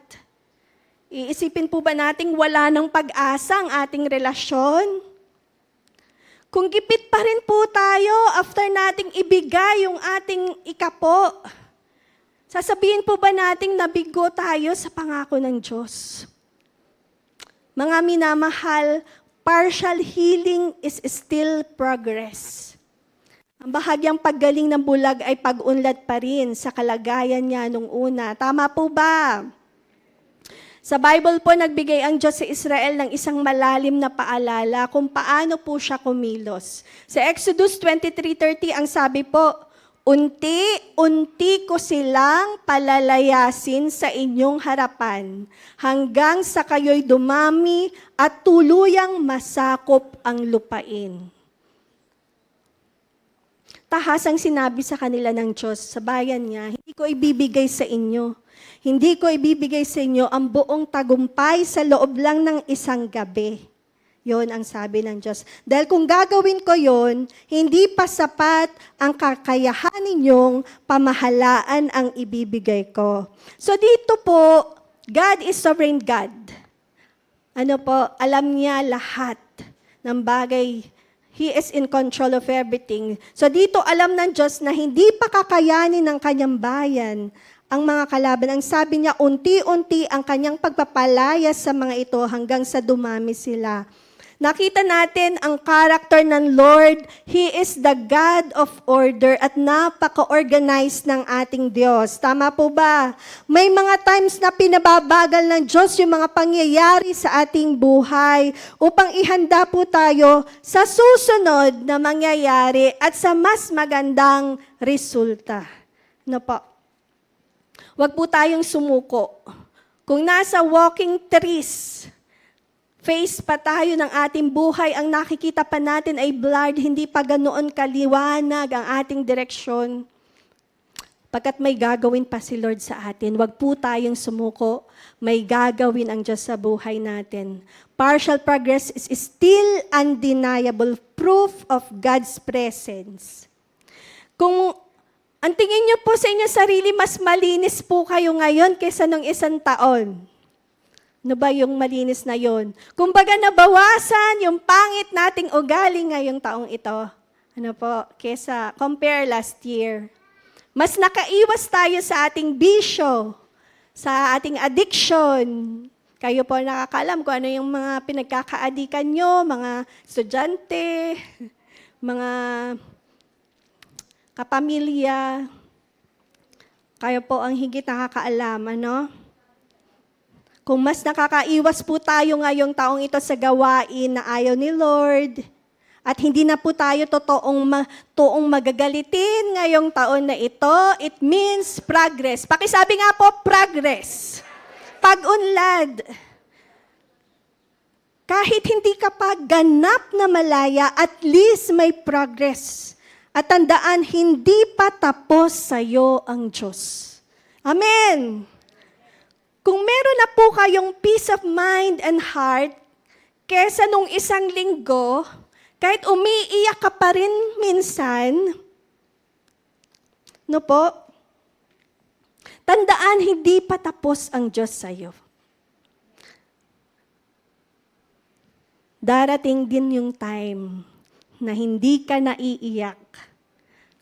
Iisipin po ba nating wala ng pag-asa ang ating relasyon? Kung gipit pa rin po tayo after nating ibigay yung ating ikapo, sasabihin po ba nating nabigo tayo sa pangako ng Diyos? Mga minamahal, partial healing is still progress. Ang bahagyang paggaling ng bulag ay pag-unlad pa rin sa kalagayan niya nung una. Tama po ba? Sa Bible po, nagbigay ang Diyos sa Israel ng isang malalim na paalala kung paano po siya kumilos. Sa Exodus 23:30, ang sabi po, unti-unti ko silang palalayasin sa inyong harapan hanggang sa kayo'y dumami at tuluyang masakop ang lupain. tahasang sinabi sa kanila ng Diyos, sa bayan niya, hindi ko ibibigay sa inyo. Hindi ko ibibigay sa inyo ang buong tagumpay sa loob lang ng isang gabi. Yon ang sabi ng Diyos. Dahil kung gagawin ko yon, hindi pa sapat ang kakayahan ninyong pamahalaan ang ibibigay ko. So dito po, God is sovereign God. Ano po, alam niya lahat ng bagay. He is in control of everything. So dito alam ng Diyos na hindi pa kakayanin ng kanyang bayan ang mga kalaban. Ang sabi niya, unti-unti ang kanyang pagpapalaya sa mga ito hanggang sa dumami sila. Nakita natin ang character ng Lord. He is the God of order at napaka-organized ng ating Diyos. Tama po ba? May mga times na pinababagal ng Diyos yung mga pangyayari sa ating buhay upang ihanda po tayo sa susunod na mangyayari at sa mas magandang resulta. Ano po? Huwag po tayong sumuko. Kung nasa walking trees, face pa tayo ng ating buhay, ang nakikita pa natin ay blurred, hindi pa ganoon kaliwanag ang ating direksyon. Pagkat may gagawin pa si Lord sa atin, wag po tayong sumuko, may gagawin ang Diyos sa buhay natin. Partial progress is still undeniable proof of God's presence. Kung ang tingin niyo po sa inyong sarili, mas malinis po kayo ngayon kaysa nung isang taon. Ano ba yung malinis na yon? Kumbaga nabawasan yung pangit nating ugali ngayong taong ito. Ano po? Kesa compare last year. Mas nakaiwas tayo sa ating bisyo, sa ating addiction. Kayo po nakakalam kung ano yung mga pinagkakaadikan nyo, mga estudyante, mga kapamilya. Kayo po ang higit nakakaalam, ano? Kung mas nakakaiwas po tayo ngayong taong ito sa gawain na ayaw ni Lord, at hindi na po tayo toong magagalitin ngayong taon na ito, it means progress. Pakisabi nga po, progress. Pag-unlad. Kahit hindi ka pa ganap na malaya, at least may progress. At tandaan, hindi pa tapos sa'yo ang Diyos. Amen. Kung meron na po kayong peace of mind and heart, kesa nung isang linggo, kahit umiiyak ka pa rin minsan, no po, tandaan, hindi pa tapos ang Diyos sa'yo. Darating din yung time na hindi ka naiiyak,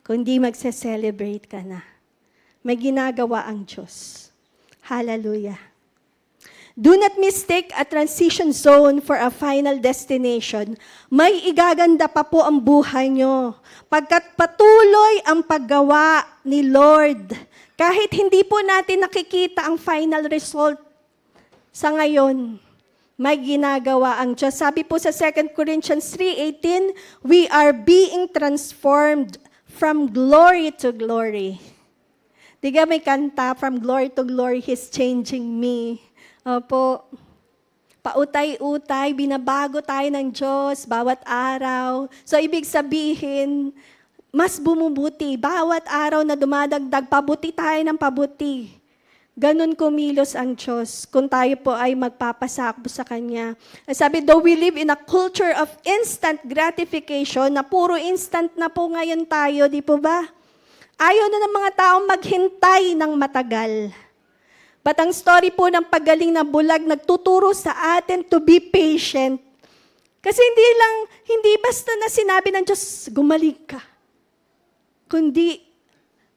kundi magse-celebrate ka na. May ginagawa ang Diyos. Hallelujah. Do not mistake a transition zone for a final destination. May igaganda pa po ang buhay nyo. Pagkat patuloy ang paggawa ni Lord. Kahit hindi po natin nakikita ang final result sa ngayon, may ginagawa ang Diyos. Sabi po sa 2 Corinthians 3:18, we are being transformed from glory to glory. Diga may kanta, from glory to glory, He's changing me. Opo, pautay-utay, binabago tayo ng Diyos bawat araw. So, ibig sabihin, mas bumubuti. Bawat araw na dumadagdag, pabuti tayo ng pabuti. Ganon kumilos ang Diyos kung tayo po ay magpapasakbo sa Kanya. Sabi, though we live in a culture of instant gratification, na puro instant na po ngayon tayo, di po ba? Ayaw na ng mga taong maghintay ng matagal. But ang story po ng paggaling na bulag nagtuturo sa atin to be patient. Kasi hindi basta na sinabi ng Diyos, gumaling ka. Kundi,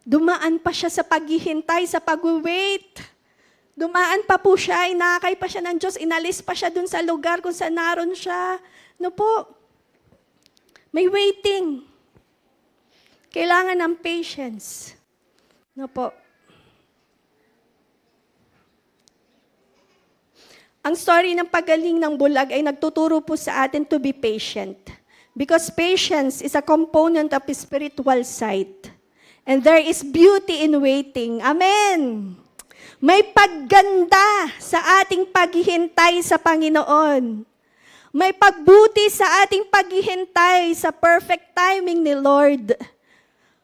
dumaan pa siya sa paghihintay, sa pag-wait. Dumaan pa po siya, inakay pa siya ng Diyos, inalis pa siya dun sa lugar kung saan naroon siya. No po, may waiting. Kailangan ng patience. No po. Ang story ng pagaling ng bulag ay nagtuturo po sa atin to be patient. Because patience is a component of spiritual sight. And there is beauty in waiting. Amen. May pagganda sa ating paghihintay sa Panginoon. May pagbuti sa ating paghihintay sa perfect timing ni Lord.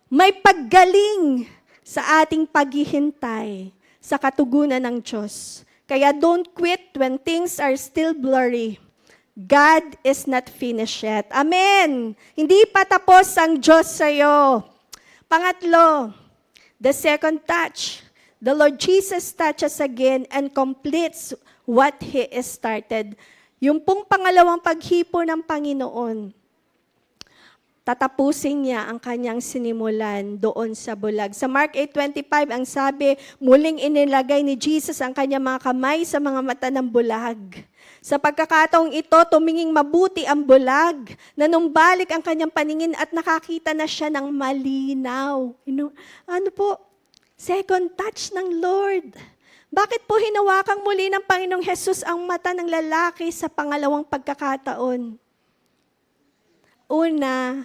may paggaling sa ating paghihintay sa katugunan ng Diyos. Kaya don't quit when things are still blurry. God is not finished yet. Amen! Hindi pa tapos ang Diyos sa'yo. Pangatlo, the second touch. The Lord Jesus touches again and completes what He started. Yung pong pangalawang paghipo ng Panginoon, tatapusin niya ang kanyang sinimulan doon sa bulag. Sa Mark 8:25, ang sabi, muling inilagay ni Jesus ang kanyang mga kamay sa mga mata ng bulag. Sa pagkakataong ito, tuminging mabuti ang bulag, nanumbalik ang kanyang paningin at nakakita na siya ng malinaw. Ano po? Second touch ng Lord. Bakit po hinawakang muli ng Panginoong Hesus ang mata ng lalaki sa pangalawang pagkakataon? Una,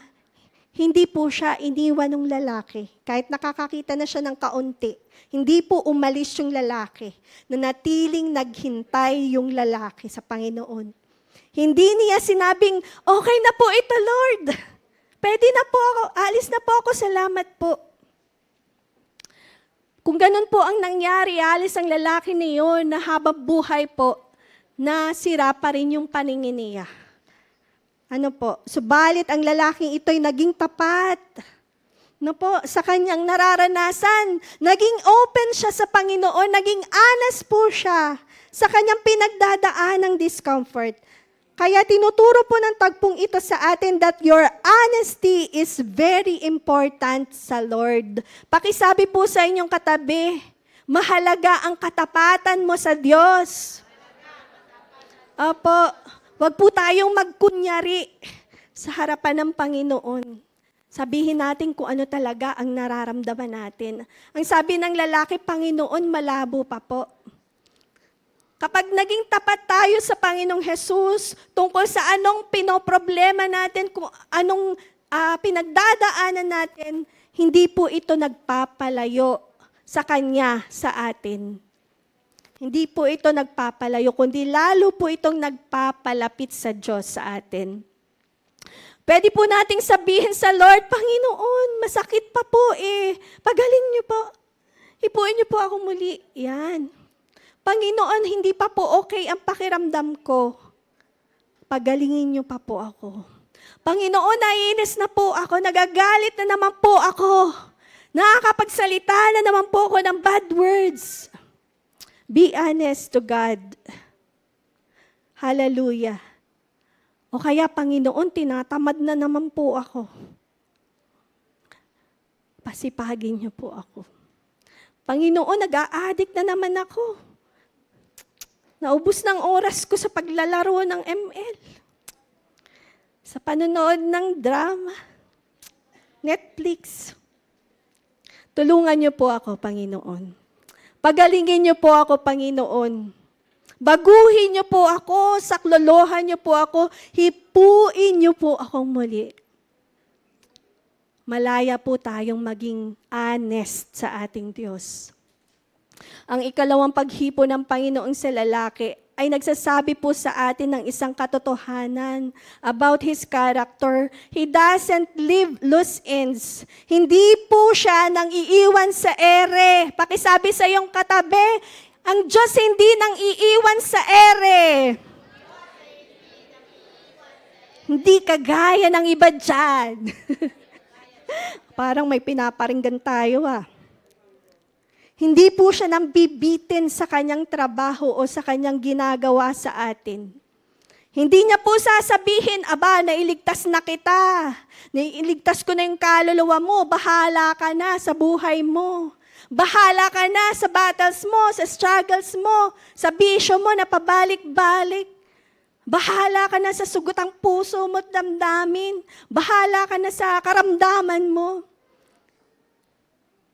hindi po siya iniwan ng lalaki. Kahit nakakakita na siya ng kaunti, hindi po umalis yung lalaki. Nanatiling naghintay yung lalaki sa Panginoon. Hindi niya sinabing, okay na po ito, Lord. Pwede na po ako, alis na po ako, salamat po. Kung ganun po ang nangyari, alis ang lalaki niyon na habang buhay po, nasira pa rin yung paningin niya. Ano po? Subalit ang lalaking ito'y naging tapat. No po, sa kanyang nararanasan, naging open siya sa Panginoon, naging honest po siya sa kanyang pinagdadaan ng discomfort. Kaya tinuturo po ng tagpong ito sa atin that your honesty is very important sa Lord. Pakisabi po sa inyong katabi, mahalaga ang katapatan mo sa Diyos. Opo, wag po tayong magkunyari sa harapan ng Panginoon. Sabihin natin kung ano talaga ang nararamdaman natin. Ang sabi ng lalaki, Panginoon, malabo pa po. Kapag naging tapat tayo sa Panginoong Hesus tungkol sa anong pinoproblema natin, kung anong pinagdadaanan natin, hindi po ito nagpapalayo sa Kanya, sa atin. Hindi po ito nagpapalayo, kundi lalo po itong nagpapalapit sa Diyos sa atin. Pwede po nating sabihin sa Lord, Panginoon, masakit pa po pagaling niyo po. Hipuin niyo po ako muli. Yan. Panginoon, hindi pa po okay ang pakiramdam ko. Pagalingin niyo pa po ako. Panginoon, naiinis na po ako, nagagalit na naman po ako. Nakakapagsalita na naman po ako ng bad words. Be honest to God. Hallelujah. O kaya, Panginoon, tinatamad na naman po ako. Pasipagin niyo po ako. Panginoon, nag-a-addict na naman ako. Naubos ng oras ko sa paglalaro ng ML. Sa panonood ng drama. Netflix. Tulungan niyo po ako, Panginoon. Pagalingin niyo po ako, Panginoon. Baguhin niyo po ako, saklolohan niyo po ako, hipuin niyo po akong muli. Malaya po tayong maging honest sa ating Diyos. Ang ikalawang paghipo ng Panginoon sa lalaki ay nagsasabi po sa atin ng isang katotohanan about His character. He doesn't leave loose ends. Hindi po siya nang iiwan sa ere. Pakisabi sa iyong katabi, ang Diyos hindi nang iiwan sa ere. Hindi kagaya ng iba dyan. Parang may pinaparinggan tayo Hindi po siya nang bibitin sa kanyang trabaho o sa kanyang ginagawa sa atin. Hindi niya po sasabihin, aba, nailigtas na kita. Nailigtas ko na yung kaluluwa mo. Bahala ka na sa buhay mo. Bahala ka na sa battles mo, sa struggles mo, sa bisyo mo na pabalik-balik. Bahala ka na sa sugutang puso mo at damdamin. Bahala ka na sa karamdaman mo.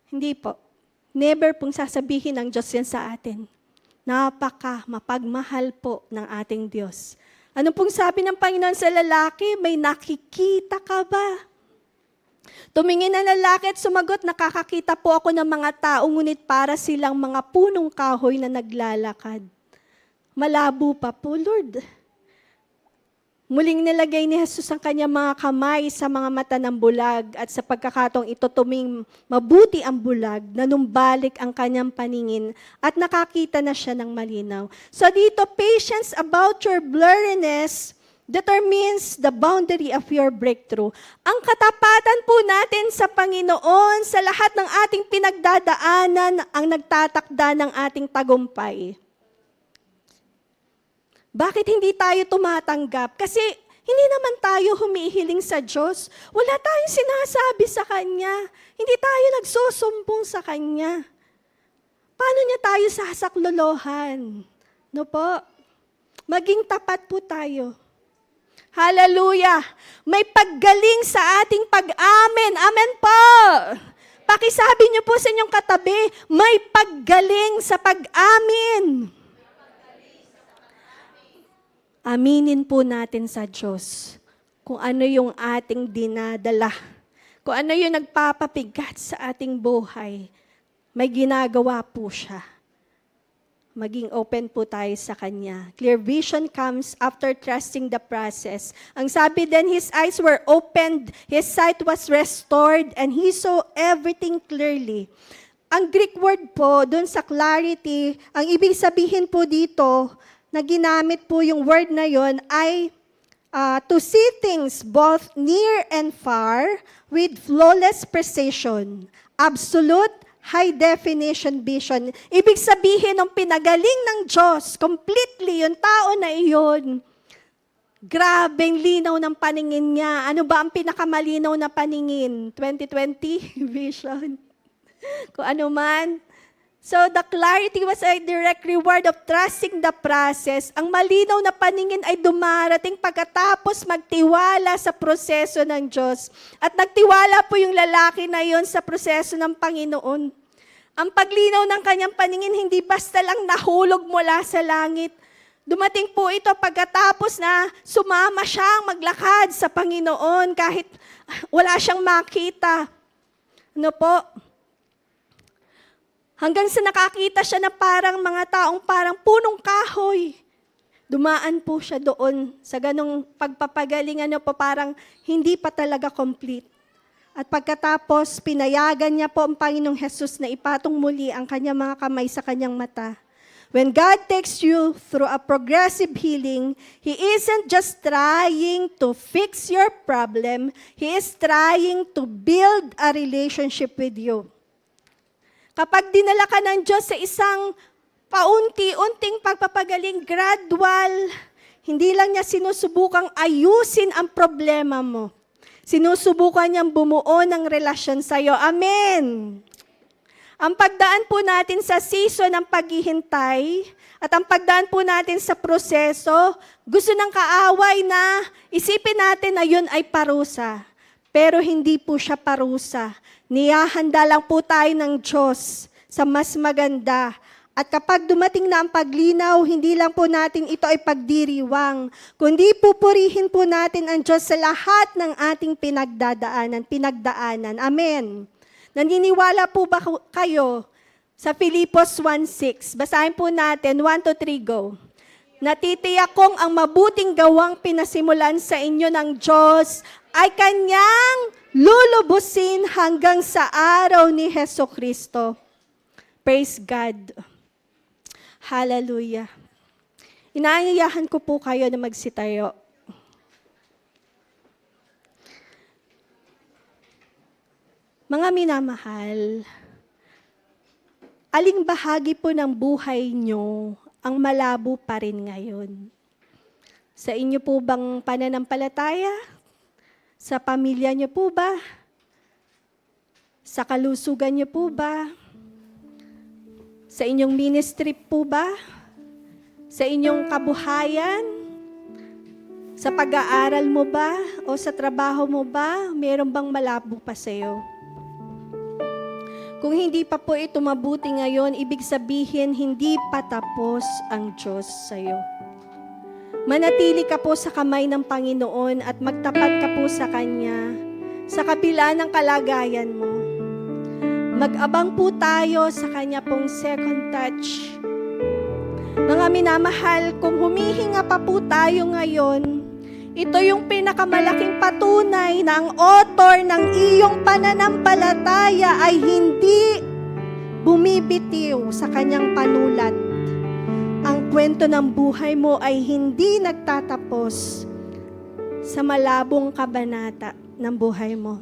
Hindi po. Never pong sasabihin ng Diyos yan sa atin. Napaka mapagmahal po ng ating Diyos. Ano pong sabi ng Panginoon sa lalaki? May nakikita ka ba? Tumingin ang lalaki at sumagot, nakakakita po ako ng mga tao, ngunit para silang mga punong kahoy na naglalakad. Malabo pa po, Lord. Muling nilagay ni Jesus ang kanyang mga kamay sa mga mata ng bulag at sa pagkakataong ito tuming mabuti ang bulag, nanumbalik ang kanyang paningin at nakakita na siya ng malinaw. So dito, patience about your blurriness determines the boundary of your breakthrough. Ang katapatan po natin sa Panginoon sa lahat ng ating pinagdadaanan ang nagtatakda ng ating tagumpay. Bakit hindi tayo tumatanggap? Kasi hindi naman tayo humihiling sa Diyos. Wala tayong sinasabi sa Kanya. Hindi tayo nagsusumbong sa Kanya. Paano niya tayo sasaklolohan? No po? Maging tapat po tayo. Hallelujah! May paggaling sa ating pag-amen. Amen po! Pakisabi niyo po sa inyong katabi, may paggaling sa pag-amin. Aminin po natin sa Diyos kung ano yung ating dinadala, kung ano yung nagpapabigat sa ating buhay. May ginagawa po siya. Maging open po tayo sa Kanya. Clear vision comes after trusting the process. Ang sabi din, his eyes were opened, his sight was restored, and he saw everything clearly. Ang Greek word po, dun sa clarity, ang ibig sabihin po dito, na ginamit po yung word na yon ay to see things both near and far with flawless precision. Absolute high definition vision. Ibig sabihin ng pinagaling ng Diyos, completely yung tao na iyon. Grabeng linaw ng paningin niya. Ano ba ang pinakamalinaw na paningin? 2020 vision. Kung ano man. So the clarity was a direct reward of trusting the process. Ang malinaw na paningin ay dumarating pagkatapos magtiwala sa proseso ng Diyos. At nagtiwala po yung lalaki na yon sa proseso ng Panginoon. Ang paglinaw ng kanyang paningin hindi basta lang nahulog mula sa langit. Dumating po ito pagkatapos na sumama siyang maglakad sa Panginoon kahit wala siyang makita. Ano po? Hanggang sa nakakita siya na parang mga taong parang punong kahoy. Dumaan po siya doon sa ganong pagpapagaling, parang hindi pa talaga complete. At pagkatapos, pinayagan niya po ang Panginoong Jesus na ipatong muli ang kanyang mga kamay sa kanyang mata. When God takes you through a progressive healing, He isn't just trying to fix your problem, He is trying to build a relationship with you. Kapag dinala ka ng Diyos sa isang paunti-unting pagpapagaling, gradual, hindi lang niya sinusubukang ayusin ang problema mo. Sinusubukan niyang bumuo ng relasyon sa iyo. Amen! Ang pagdaan po natin sa season ng paghihintay at ang pagdaan po natin sa proseso, gusto ng kaaway na isipin natin na yun ay parusa. Pero hindi po siya parusa. Niyahanda lang po tayo ng Diyos sa mas maganda. At kapag dumating na ang paglinaw, hindi lang po natin ito ay pagdiriwang, kundi pupurihin po natin ang Diyos sa lahat ng ating pinagdaanan. Amen. Naniniwala po ba kayo sa Filipos 1:6? Basahin po natin, 1 to 3, go. Natitiyak kong ang mabuting gawang pinasimulan sa inyo ng Diyos ay Kanyang lulubusin hanggang sa araw ni Hesukristo. Praise God. Hallelujah. Inaanyayahan ko po kayo na magsitayo. Mga minamahal, aling bahagi po ng buhay nyo ang malabo pa rin ngayon? Sa inyo po bang pananampalataya? Sa pamilya niyo po ba? Sa kalusugan niyo po ba? Sa inyong ministry po ba? Sa inyong kabuhayan? Sa pag-aaral mo ba? O sa trabaho mo ba? Meron bang malabo pa sa iyo? Kung hindi pa po ito mabuti ngayon, ibig sabihin hindi pa tapos ang Diyos sa iyo. Manatili ka po sa kamay ng Panginoon at magtapat ka po sa Kanya sa kabila ng kalagayan mo. Mag-abang po tayo sa Kanya pong second touch. Mga minamahal, kung humihinga pa po tayo ngayon, Ito yung pinakamalaking patunay na ang author ng iyong pananampalataya ay hindi bumibitiw sa kanyang panulat. Ang kwento ng buhay mo ay hindi nagtatapos sa malabong kabanata ng buhay mo.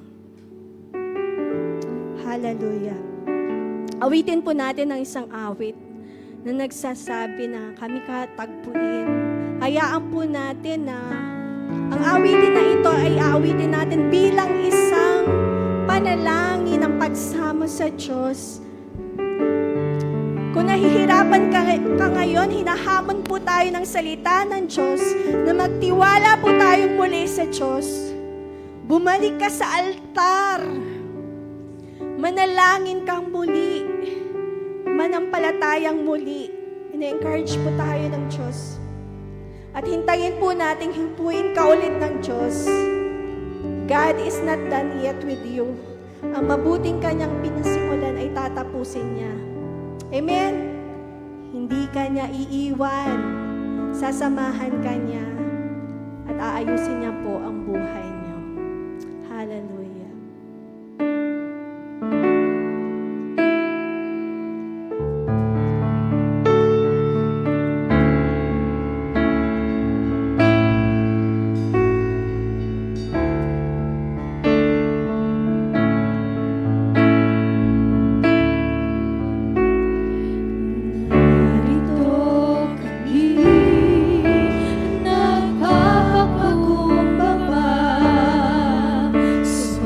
Hallelujah. Awitin po natin ang isang awit na nagsasabi na kami katagpuin. Hayaan po natin na ang awitin na ito ay aawitin natin bilang isang panalangin ng pagsama sa Diyos. Kung nahihirapan ka ngayon, hinahamon po tayo ng salita ng Diyos na magtiwala po tayo muli sa Diyos. Bumalik ka sa altar. Manalangin kang muli. Manampalatayang muli. Ina-encourage po tayo ng Diyos. At hintayin po nating himpuin ka ulit ng Diyos. God is not done yet with you. Ang mabuting kanyang pinasimulan ay tatapusin niya. Amen? Hindi ka niya iiwan. Sasamahan ka niya. At aayusin niya po ang buhay niyo. Hallelujah. Nagpapakumbaba sa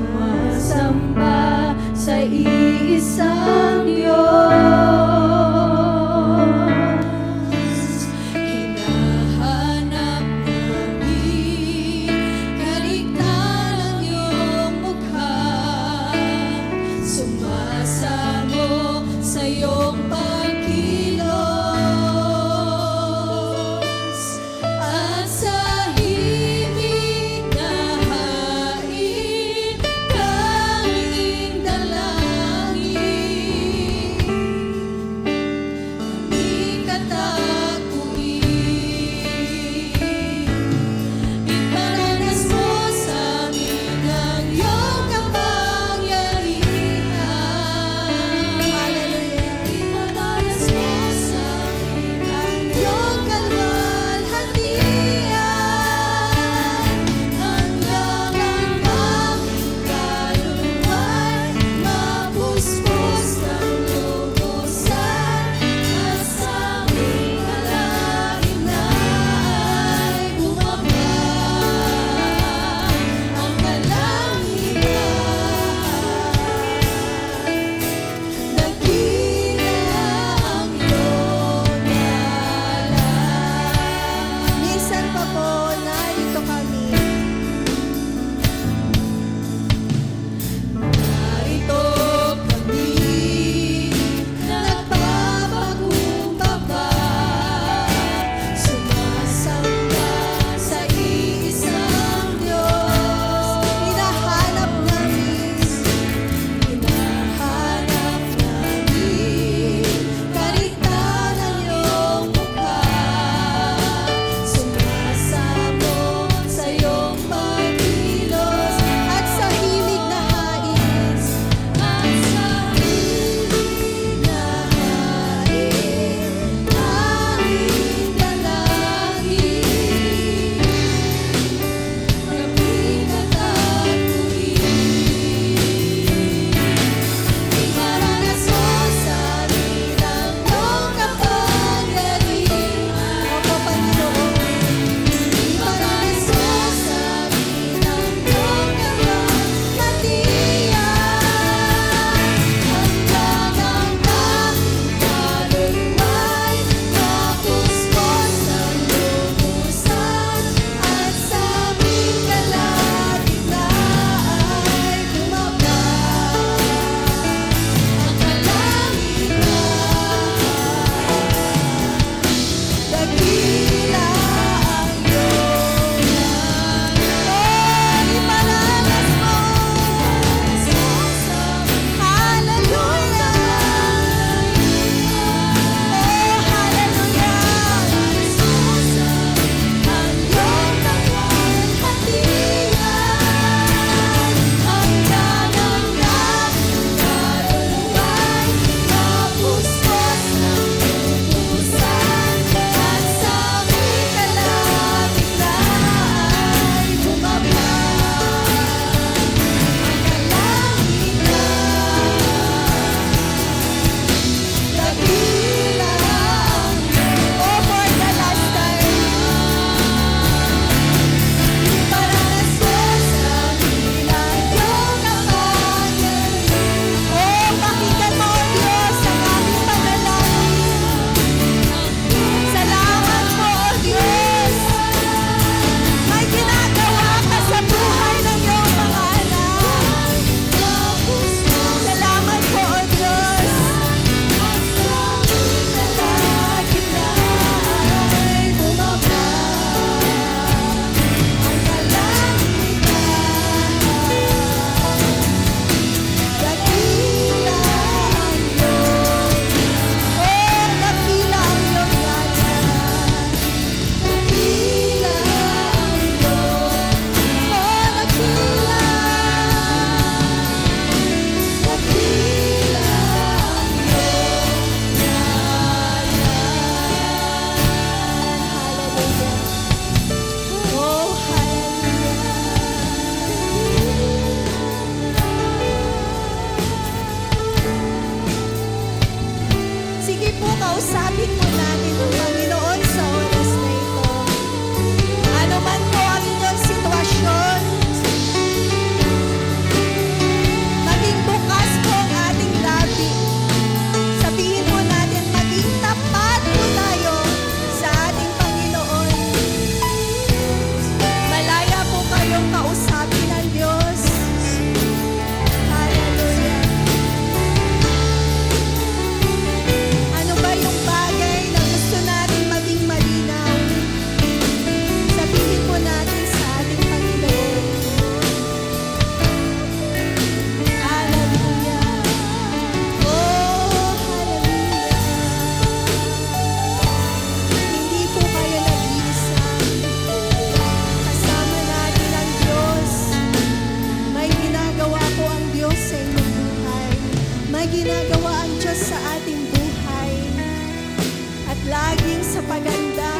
sa paganda,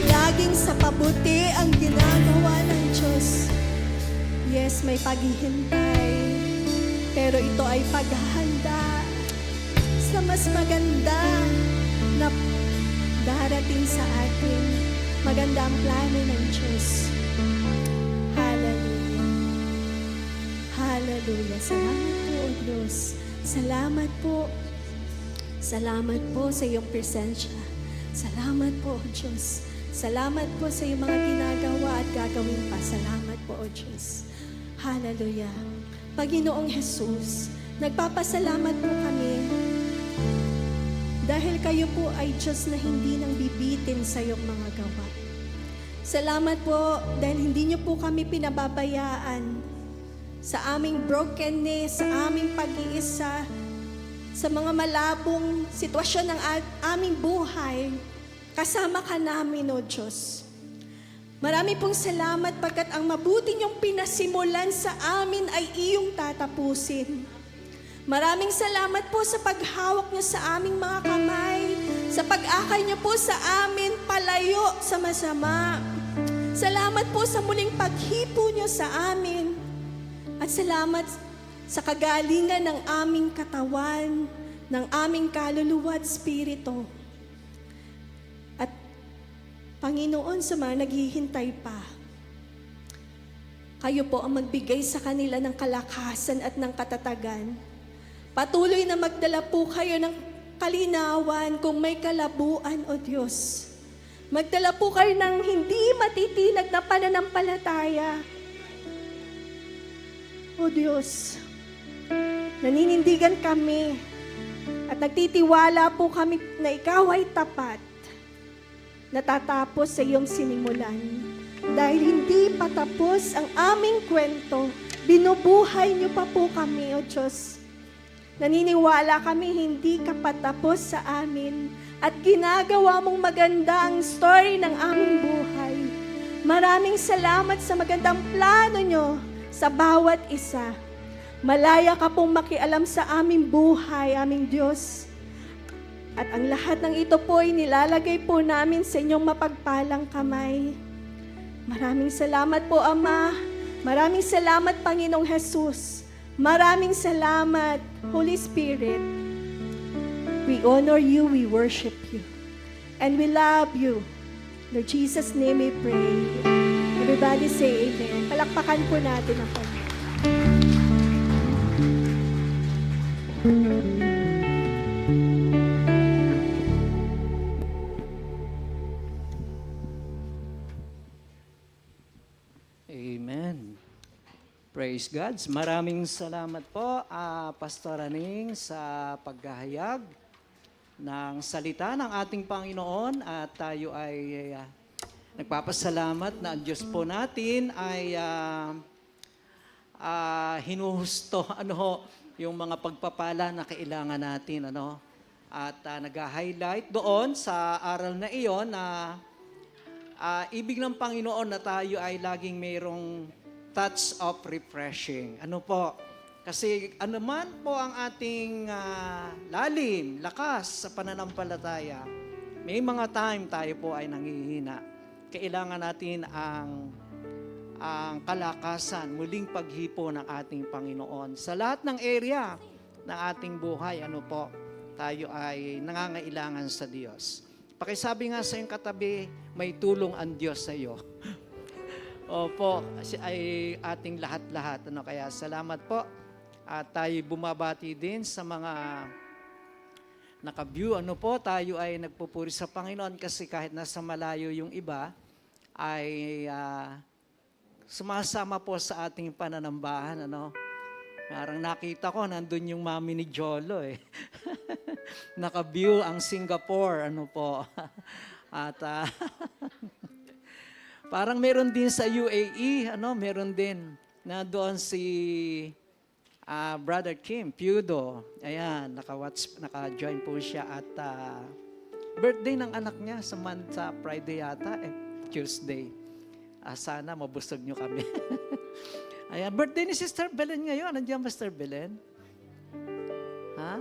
laging sa pabuti ang ginagawa ng Diyos. Yes, may paghihintay, pero ito ay paghahanda sa mas maganda na darating sa atin. Maganda ang plano ng Diyos. Hallelujah. Hallelujah. Salamat po, O Diyos. Salamat po. Salamat po sa iyong presensya. Salamat po, O Diyos. Salamat po sa iyong mga ginagawa at gagawin pa. Salamat po, O Diyos. Hallelujah. Panginoong Jesus, nagpapasalamat po kami dahil kayo po ay Diyos na hindi nang bibitin sa iyong mga gawa. Salamat po dahil hindi niyo po kami pinababayaan sa aming brokenness, sa aming pag-iisa, sa mga malabong sitwasyon ng aming buhay. Kasama ka namin, O Diyos. Marami pong salamat pagkat ang mabuti niyong pinasimulan sa amin ay iyong tatapusin. Maraming salamat po sa paghawak niyo sa aming mga kamay, sa pag-akay niyo po sa amin palayo sa masama. Salamat po sa muling paghipo niyo sa amin. At salamat sa kagalingan ng aming katawan, ng aming kaluluwa at spirito. At Panginoon, sa mga naghihintay pa, kayo po ang magbigay sa kanila ng kalakasan at ng katatagan. Patuloy na magdala po kayo ng kalinawan kung may kalabuan, O Diyos. Magdala po kayo ng hindi matitinag na pananampalataya. O Diyos, naninindigan kami at nagtitiwala po kami na ikaw ay tapat, natatapos sa iyong sinimulan. Dahil hindi pa tapos ang aming kwento, binubuhay niyo pa po kami, O Diyos. Naniniwala kami hindi ka patapos sa amin at ginagawa mong maganda ang story ng aming buhay. Maraming salamat sa magandang plano niyo sa bawat isa. Malaya ka pong makialam sa aming buhay, aming Diyos. At ang lahat ng ito po ay nilalagay po namin sa inyong mapagpalang kamay. Maraming salamat po, Ama. Maraming salamat, Panginoong Jesus. Maraming salamat, Holy Spirit. We honor you, we worship you, and we love you. In Jesus' name we pray. Everybody say amen. Palakpakan po natin ang Panginoon. Amen. Praise God. Maraming salamat po, Pastor Aning, sa paghahayag ng salita ng ating Panginoon. At tayo ay nagpapasalamat na ang Diyos po natin ay hinuhusto yung mga pagpapala na kailangan natin. At nag-highlight doon sa aral na iyon na ibig ng Panginoon na tayo ay laging mayroong touch of refreshing. Kasi man po ang ating lalim, lakas sa pananampalataya, may mga time tayo po ay nanghihina. Kailangan natin ang kalakasan, muling paghipo ng ating Panginoon. Sa lahat ng area ng ating buhay, tayo ay nangangailangan sa Diyos. Pakisabi nga sa iyong katabi, may tulong ang Diyos sa iyo. Opo, ay ating lahat-lahat. Kaya salamat po. At tayo bumabati din sa mga naka-view. Tayo ay nagpupuri sa Panginoon kasi kahit nasa malayo yung iba, ay sumasama po sa ating pananambahan. Parang nakita ko, nandun yung mami ni Jolo eh. Naka-view ang Singapore. At parang meron din sa UAE, meron din na doon si Brother Kim Pudo. Ayan, naka-join po siya at birthday ng anak niya sa Friday yata, Tuesday. Sana mabusog nyo kami. Ayan, birthday ni Sister Belen ngayon. Nandiyan ba Sister Belen? Ha?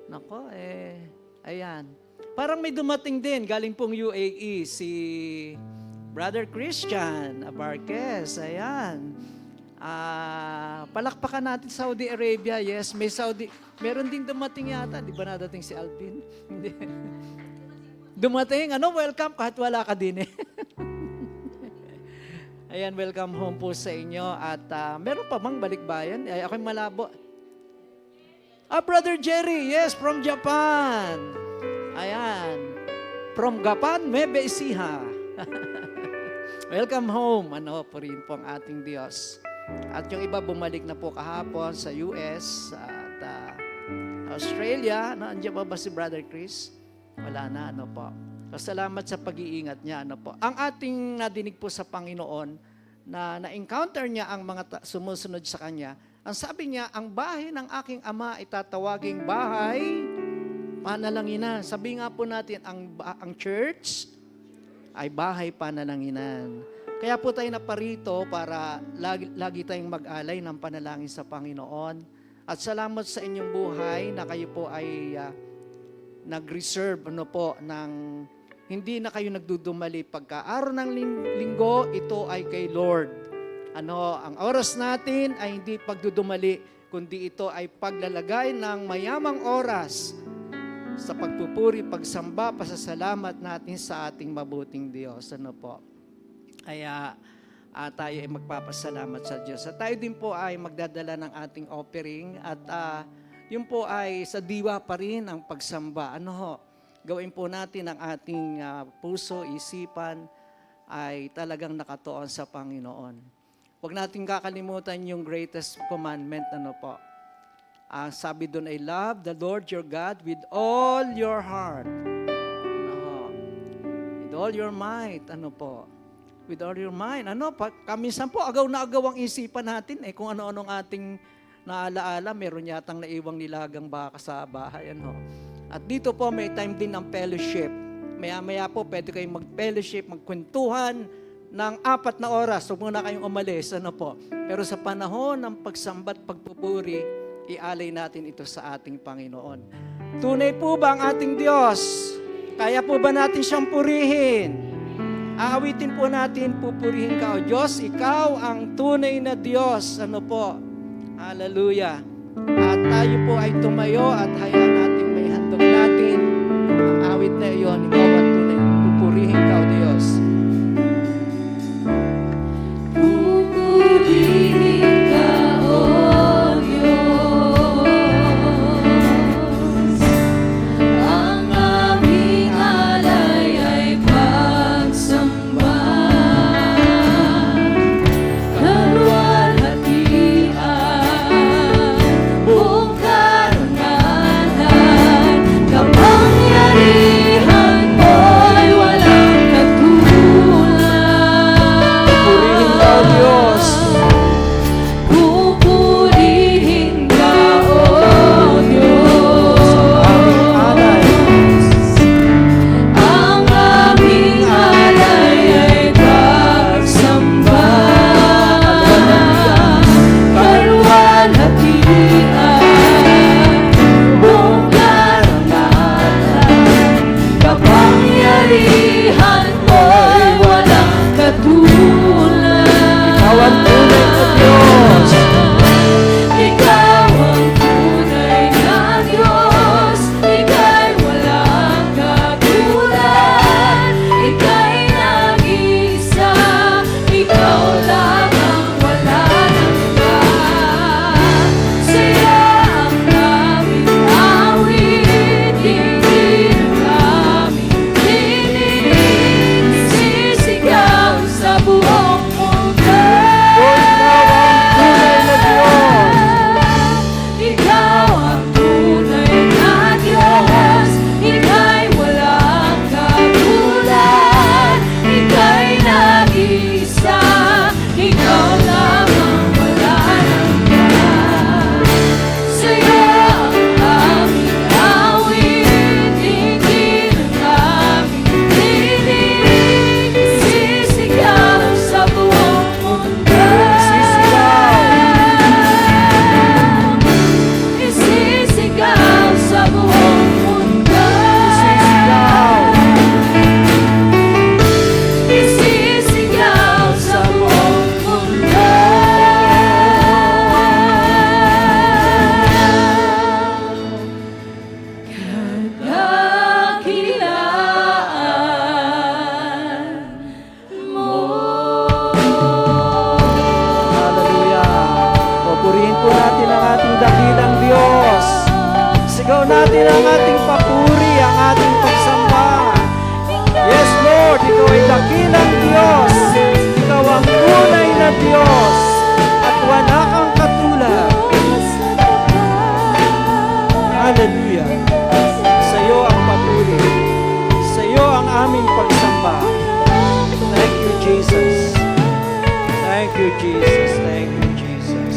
Nako, ayan. Parang may dumating din, galing pong UAE, si Brother Christian Abarquez. Ayan. Palakpakan natin Saudi Arabia. Yes, meron din dumating yata. Di ba nadating si Alvin? Hindi. Dumating, welcome kahit wala ka din eh. Ayan, welcome home po sa inyo. At meron pa bang balikbayan? Ay, ako'y malabo. Brother Jerry, yes, from Japan. Ayan. From Japan, Mebe Ecija. Welcome home. Purihin po ang ating Diyos. At yung iba bumalik na po kahapon sa US at Australia. Andiyan ba si Brother Chris? Wala na, po. So, salamat sa pag-iingat niya, po. Ang ating nadinig po sa Panginoon na-encounter niya ang mga sumusunod sa Kanya. Ang sabi niya, ang bahay ng aking ama itatawaging bahay panalanginan. Sabi nga po natin, ang church ay bahay panalanginan. Kaya po tayo naparito para lagi tayong mag-alay ng panalangin sa Panginoon. At salamat sa inyong buhay na kayo po ay nag-reserve ng hindi na kayo nagdudumali. Pagka araw ng linggo, ito ay kay Lord. Ang oras natin ay hindi pagdudumali, kundi ito ay paglalagay ng mayamang oras sa pagpupuri, pagsamba, pasasalamat natin sa ating mabuting Diyos. Kaya tayo ay magpapasalamat sa Diyos. At tayo din po ay magdadala ng ating offering at yun po ay sa diwa pa rin ang pagsamba. Gawin po natin ang ating puso, isipan ay talagang nakatuon sa Panginoon. Huwag natin kakalimutan yung greatest commandment, sabi doon ay love the Lord your God with all your heart. With all your might, with all your mind. Kaminsan po, agaw na agaw ang isipan natin kung ano-anong ating naalaala, meron yatang naiwang nilagang baka sa bahay. At dito po, may time din ng fellowship. Maya-maya po, pwede kayong mag-fellowship, magkwentuhan ng 4 na oras. Huwag muna kayong umalis. Pero sa panahon ng pagsambat, pagpupuri, ialay natin ito sa ating Panginoon. Tunay po ba ang ating Diyos? Kaya po ba natin siyang purihin? Aawitin po natin, pupurihin ka, O Diyos, Ikaw ang tunay na Diyos. Hallelujah. At tayo po ay tumayo at hayaan natin may handog natin ang awit na iyon. Ikaw ang tunay, pupurihin ka, O Diyos. Pupurihin ka, O Diyos. Ang aming alay ay pagsamba. Kaluwalhatian, buong karangalan. aming pagsamba. Thank you, Jesus. Thank you, Jesus. Thank you, Jesus.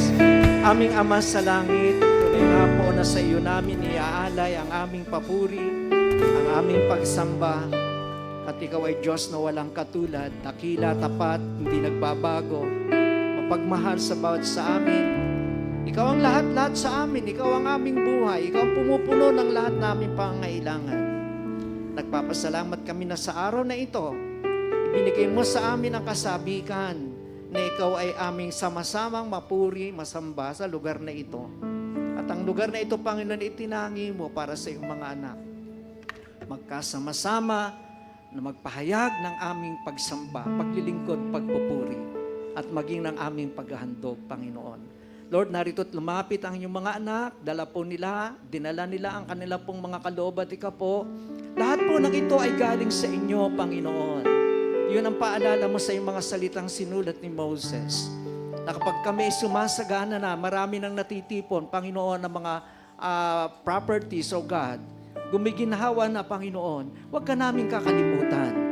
Aming Ama sa langit, tuloy nga po na sa iyo namin iaalay ang aming papuri, ang aming pagsamba. At ikaw ay Diyos na walang katulad, dakila, tapat, hindi nagbabago, mapagmahal sa bawat sa amin. Ikaw ang lahat-lahat sa amin, ikaw ang aming buhay, ikaw ang pumupuno ng lahat naming pangangailangan. Nagpapasalamat kami na sa araw na ito, ibinigay mo sa amin ang kasabikan na ikaw ay aming sama-samang mapuri, masamba sa lugar na ito. At ang lugar na ito, Panginoon, itinangi mo para sa iyong mga anak. Magkasama-sama na magpahayag ng aming pagsamba, paglilingkod, pagpupuri, at maging ng aming paghahandog, Panginoon. Lord, narito't lumapit ang inyong mga anak, dala po nila, dinala nila ang kanila pong mga kaloob at ikapo. Lahat po ng ito ay galing sa inyo, Panginoon. Yun ang paalala mo sa iyong mga salitang sinulat ni Moses. Na kapag kami sumasagana na, marami nang natitipon, Panginoon, ng mga properties, O God, gumiginhawa na, Panginoon, huwag ka namin kakalimutan.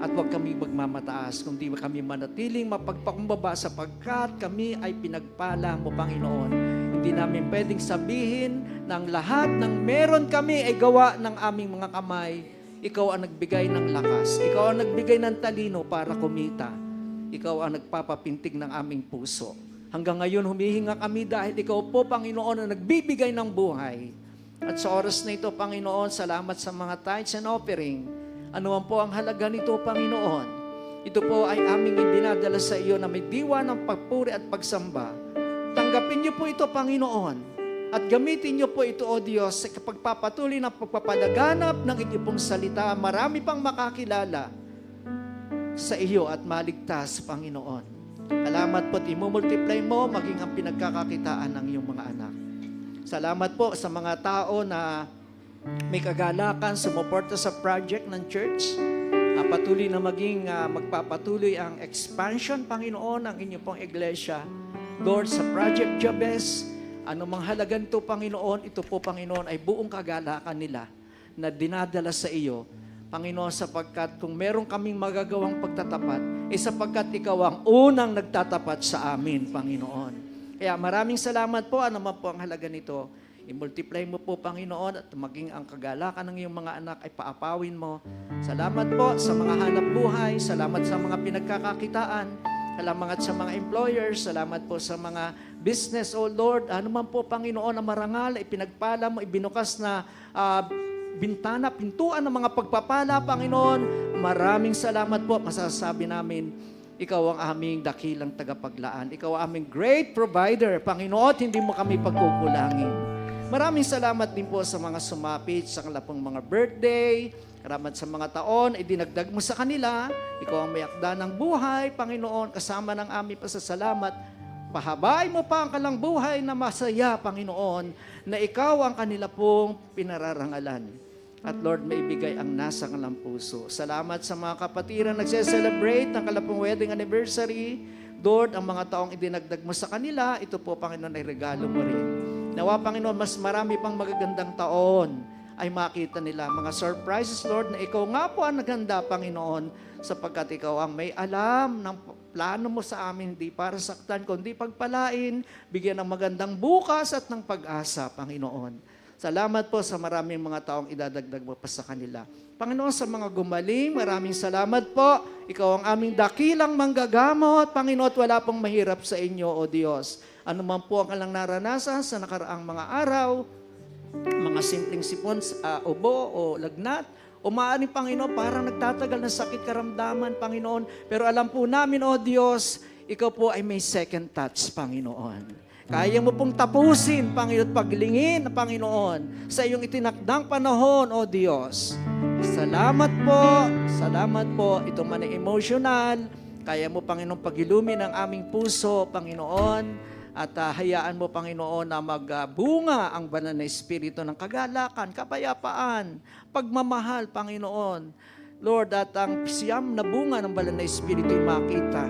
At huwag kami magmamataas, kundi kami manatiling mapagpakumbaba sapagkat kami ay pinagpala mo, Panginoon. Hindi namin pwedeng sabihin ng lahat ng meron kami ay gawa ng aming mga kamay. Ikaw ang nagbigay ng lakas. Ikaw ang nagbigay ng talino para kumita. Ikaw ang nagpapapintig ng aming puso. Hanggang ngayon humihinga kami dahil ikaw po, Panginoon, ang nagbibigay ng buhay. At sa oras na ito, Panginoon, salamat sa mga tithes and offering. Ano man po ang halaga nito, Panginoon? Ito po ay aming ibinadala sa iyo na may diwa ng pagpuri at pagsamba. Tanggapin niyo po ito, Panginoon. At gamitin niyo po ito, O Diyos, sa pagpapatuloy ng pagpapalaganap ng inyong pong salita. Marami pang makakilala sa iyo at maligtas, Panginoon. Salamat po at imumultiply mo maging ang pinagkakakitaan ng iyong mga anak. Salamat po sa mga tao na may kagalakan, sumuporta sa project ng church. Patuloy na maging magpapatuloy ang expansion, Panginoon, ng inyong pong iglesia. Lord, sa Project Jabez, anumang halaga nito, Panginoon, ito po, Panginoon, ay buong kagalakan nila na dinadala sa iyo. Panginoon, sapagkat kung meron kaming magagawang pagtatapat, sapagkat ikaw ang unang nagtatapat sa amin, Panginoon. Kaya maraming salamat po, anuman po ang halaga nito. I-multiply mo po, Panginoon, at maging ang kagalakan ng iyong mga anak ay paapawin mo. Salamat po sa mga hanap buhay, salamat sa mga pinagkakakitaan, salamat sa mga employers, salamat po sa mga business, O Lord. Ano man po, Panginoon, ang marangal, ipinagpala mo, ibinukas na bintana, pintuan ng mga pagpapala, Panginoon. Maraming salamat po, masasabi namin, ikaw ang aming dakilang tagapaglaan. Ikaw ang aming great provider, Panginoon, hindi mo kami pagkukulangin. Maraming salamat din po sa mga sumapit sa kalapang mga birthday, salamat sa mga taon, idinagdag mo sa kanila. Ikaw ang may akda ng buhay, Panginoon, kasama ng aming pasasalamat. Pahabay mo pa ang kalang buhay na masaya, Panginoon, na ikaw ang kanila pong pinararangalan. At Lord, maibigay ang nasa kalang puso. Salamat sa mga kapatiran nagse-celebrate ng kalapang wedding anniversary. Lord, ang mga taong idinagdag mo sa kanila, ito po, Panginoon, ay regalo mo rin. Nawa, Panginoon, mas marami pang magagandang taon ay makita nila. Mga surprises, Lord, na ikaw nga po ang naghanda, Panginoon, sapagkat ikaw ang may alam ng plano mo sa amin, hindi para saktan, kundi pagpalain, bigyan ng magandang bukas at ng pag-asa, Panginoon. Salamat po sa maraming mga taong idadagdag mo pa sa kanila. Panginoon, sa mga gumaling, maraming salamat po. Ikaw ang aming dakilang manggagamot. Panginoon, wala pong mahirap sa inyo, O Diyos. Ano man po ang kalang naranasan sa nakaraang mga araw, mga simpleng sipon, ubo o lagnat, o maaaring, Panginoon, parang nagtatagal na sakit karamdaman, Panginoon. Pero alam po namin, O Diyos, ikaw po ay may second touch, Panginoon. Kaya mo pong tapusin, Panginoon, paglingin, Panginoon, sa iyong itinakdang panahon, O Diyos. Salamat po. Ito man ay emotional. Kaya mo, Panginoon, pagilumin ang aming puso, Panginoon. At hayaan mo, Panginoon, na magbunga ang banal na espiritu ng kagalakan, kapayapaan, pagmamahal, Panginoon. Lord, at ang siyam na bunga ng banal na espiritu ay makita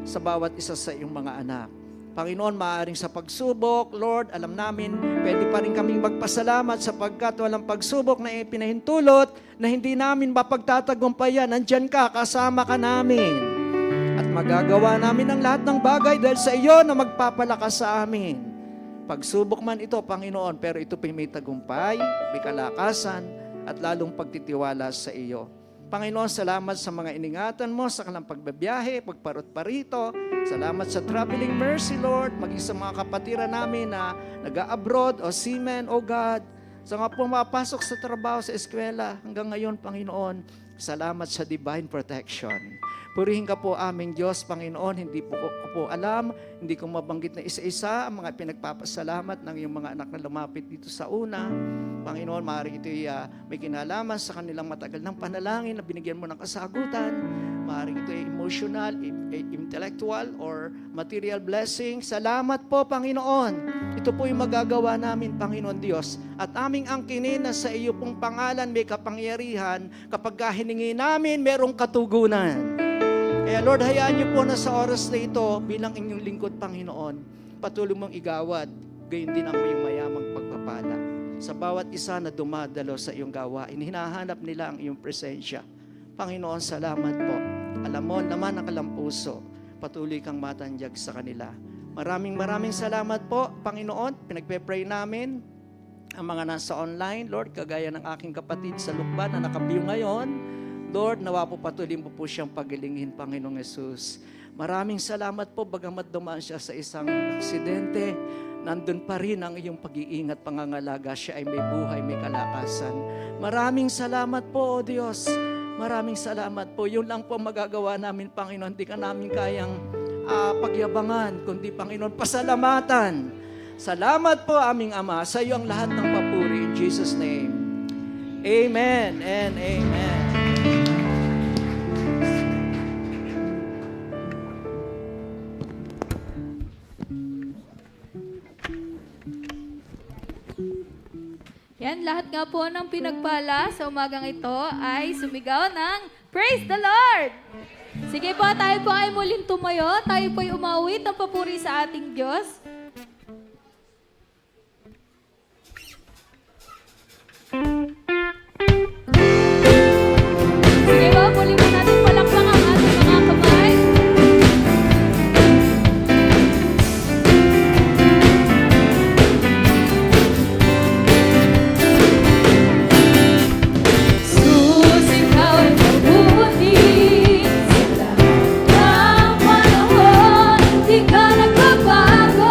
sa bawat isa sa iyong mga anak. Panginoon, maaaring sa pagsubok, Lord, alam namin, pwede pa rin kaming magpasalamat sapagkat walang pagsubok na ipinahintulot na hindi namin mapagtatagumpayan. Nandyan ka, kasama ka namin. At magagawa namin ang lahat ng bagay dahil sa iyo na magpapalakas sa amin. Pagsubok man ito, Panginoon, pero ito pa may tagumpay, may kalakasan, at lalong pagtitiwala sa iyo. Panginoon, salamat sa mga iningatan mo sa kanilang pagbabiyahe, pagparot pa rito. Salamat sa traveling mercy, Lord, maging sa mga kapatiran namin na nag-abroad o seamen, O God. Sa mga pumapasok sa trabaho, sa eskwela, hanggang ngayon, Panginoon, salamat sa divine protection. Purihin ka po aming Diyos, Panginoon, hindi po ko alam, hindi ko mabanggit na isa-isa ang mga pinagpapasalamat ng iyong mga anak na lumapit dito sa una. Panginoon, maaaring ito'y may kinalaman sa kanilang matagal ng panalangin na binigyan mo ng kasagutan. Maaaring ito'y emotional, intellectual, or material blessing. Salamat po, Panginoon. Ito po yung magagawa namin, Panginoon Diyos. At aming angkinin na sa iyo pong pangalan may kapangyarihan kapag hiningi namin merong katugunan. Kaya Lord, hayaan niyo po na sa oras na ito bilang inyong lingkod, Panginoon, patuloy mong igawad, gayon din ang iyong mayamang pagpapala. Sa bawat isa na dumadalo sa iyong gawain, hinahanap nila ang iyong presensya. Panginoon, salamat po. Alam mo naman ang kalang puso, patuloy kang matanjag sa kanila. Maraming salamat po, Panginoon. Pinagpe-pray namin ang mga nasa online, Lord, kagaya ng aking kapatid sa Lukban na nakabiyo ngayon. Lord, nawa po patuloy mo po siyang pagilingin, Panginoong Yesus. Maraming salamat po, bagamat dumaan siya sa isang aksidente, nandun pa rin ang iyong pag-iingat, pangangalaga. Siya ay may buhay, may kalakasan. Maraming salamat po, O Diyos. Maraming salamat po. Yun lang po magagawa namin, Panginoon. Hindi ka namin kayang pagyabangan, kundi, Panginoon, pasalamatan. Salamat po, aming Ama. Sa iyo ang lahat ng papuri. In Jesus' name. Amen and amen. Yan, lahat nga po ng pinagpala sa umagang ito ay sumigaw ng Praise the Lord! Sige po, tayo po ay muling tumayo. Tayo po ay umawit ng papuri sa ating Diyos. Sige po, muli po natin palakpak ang ating mga kamay. Sus, ikaw ay mabuti sa lahat ng panahon. Di ka nagbabago.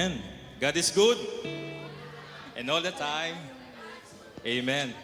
Amen. God is good. And all the time. Amen.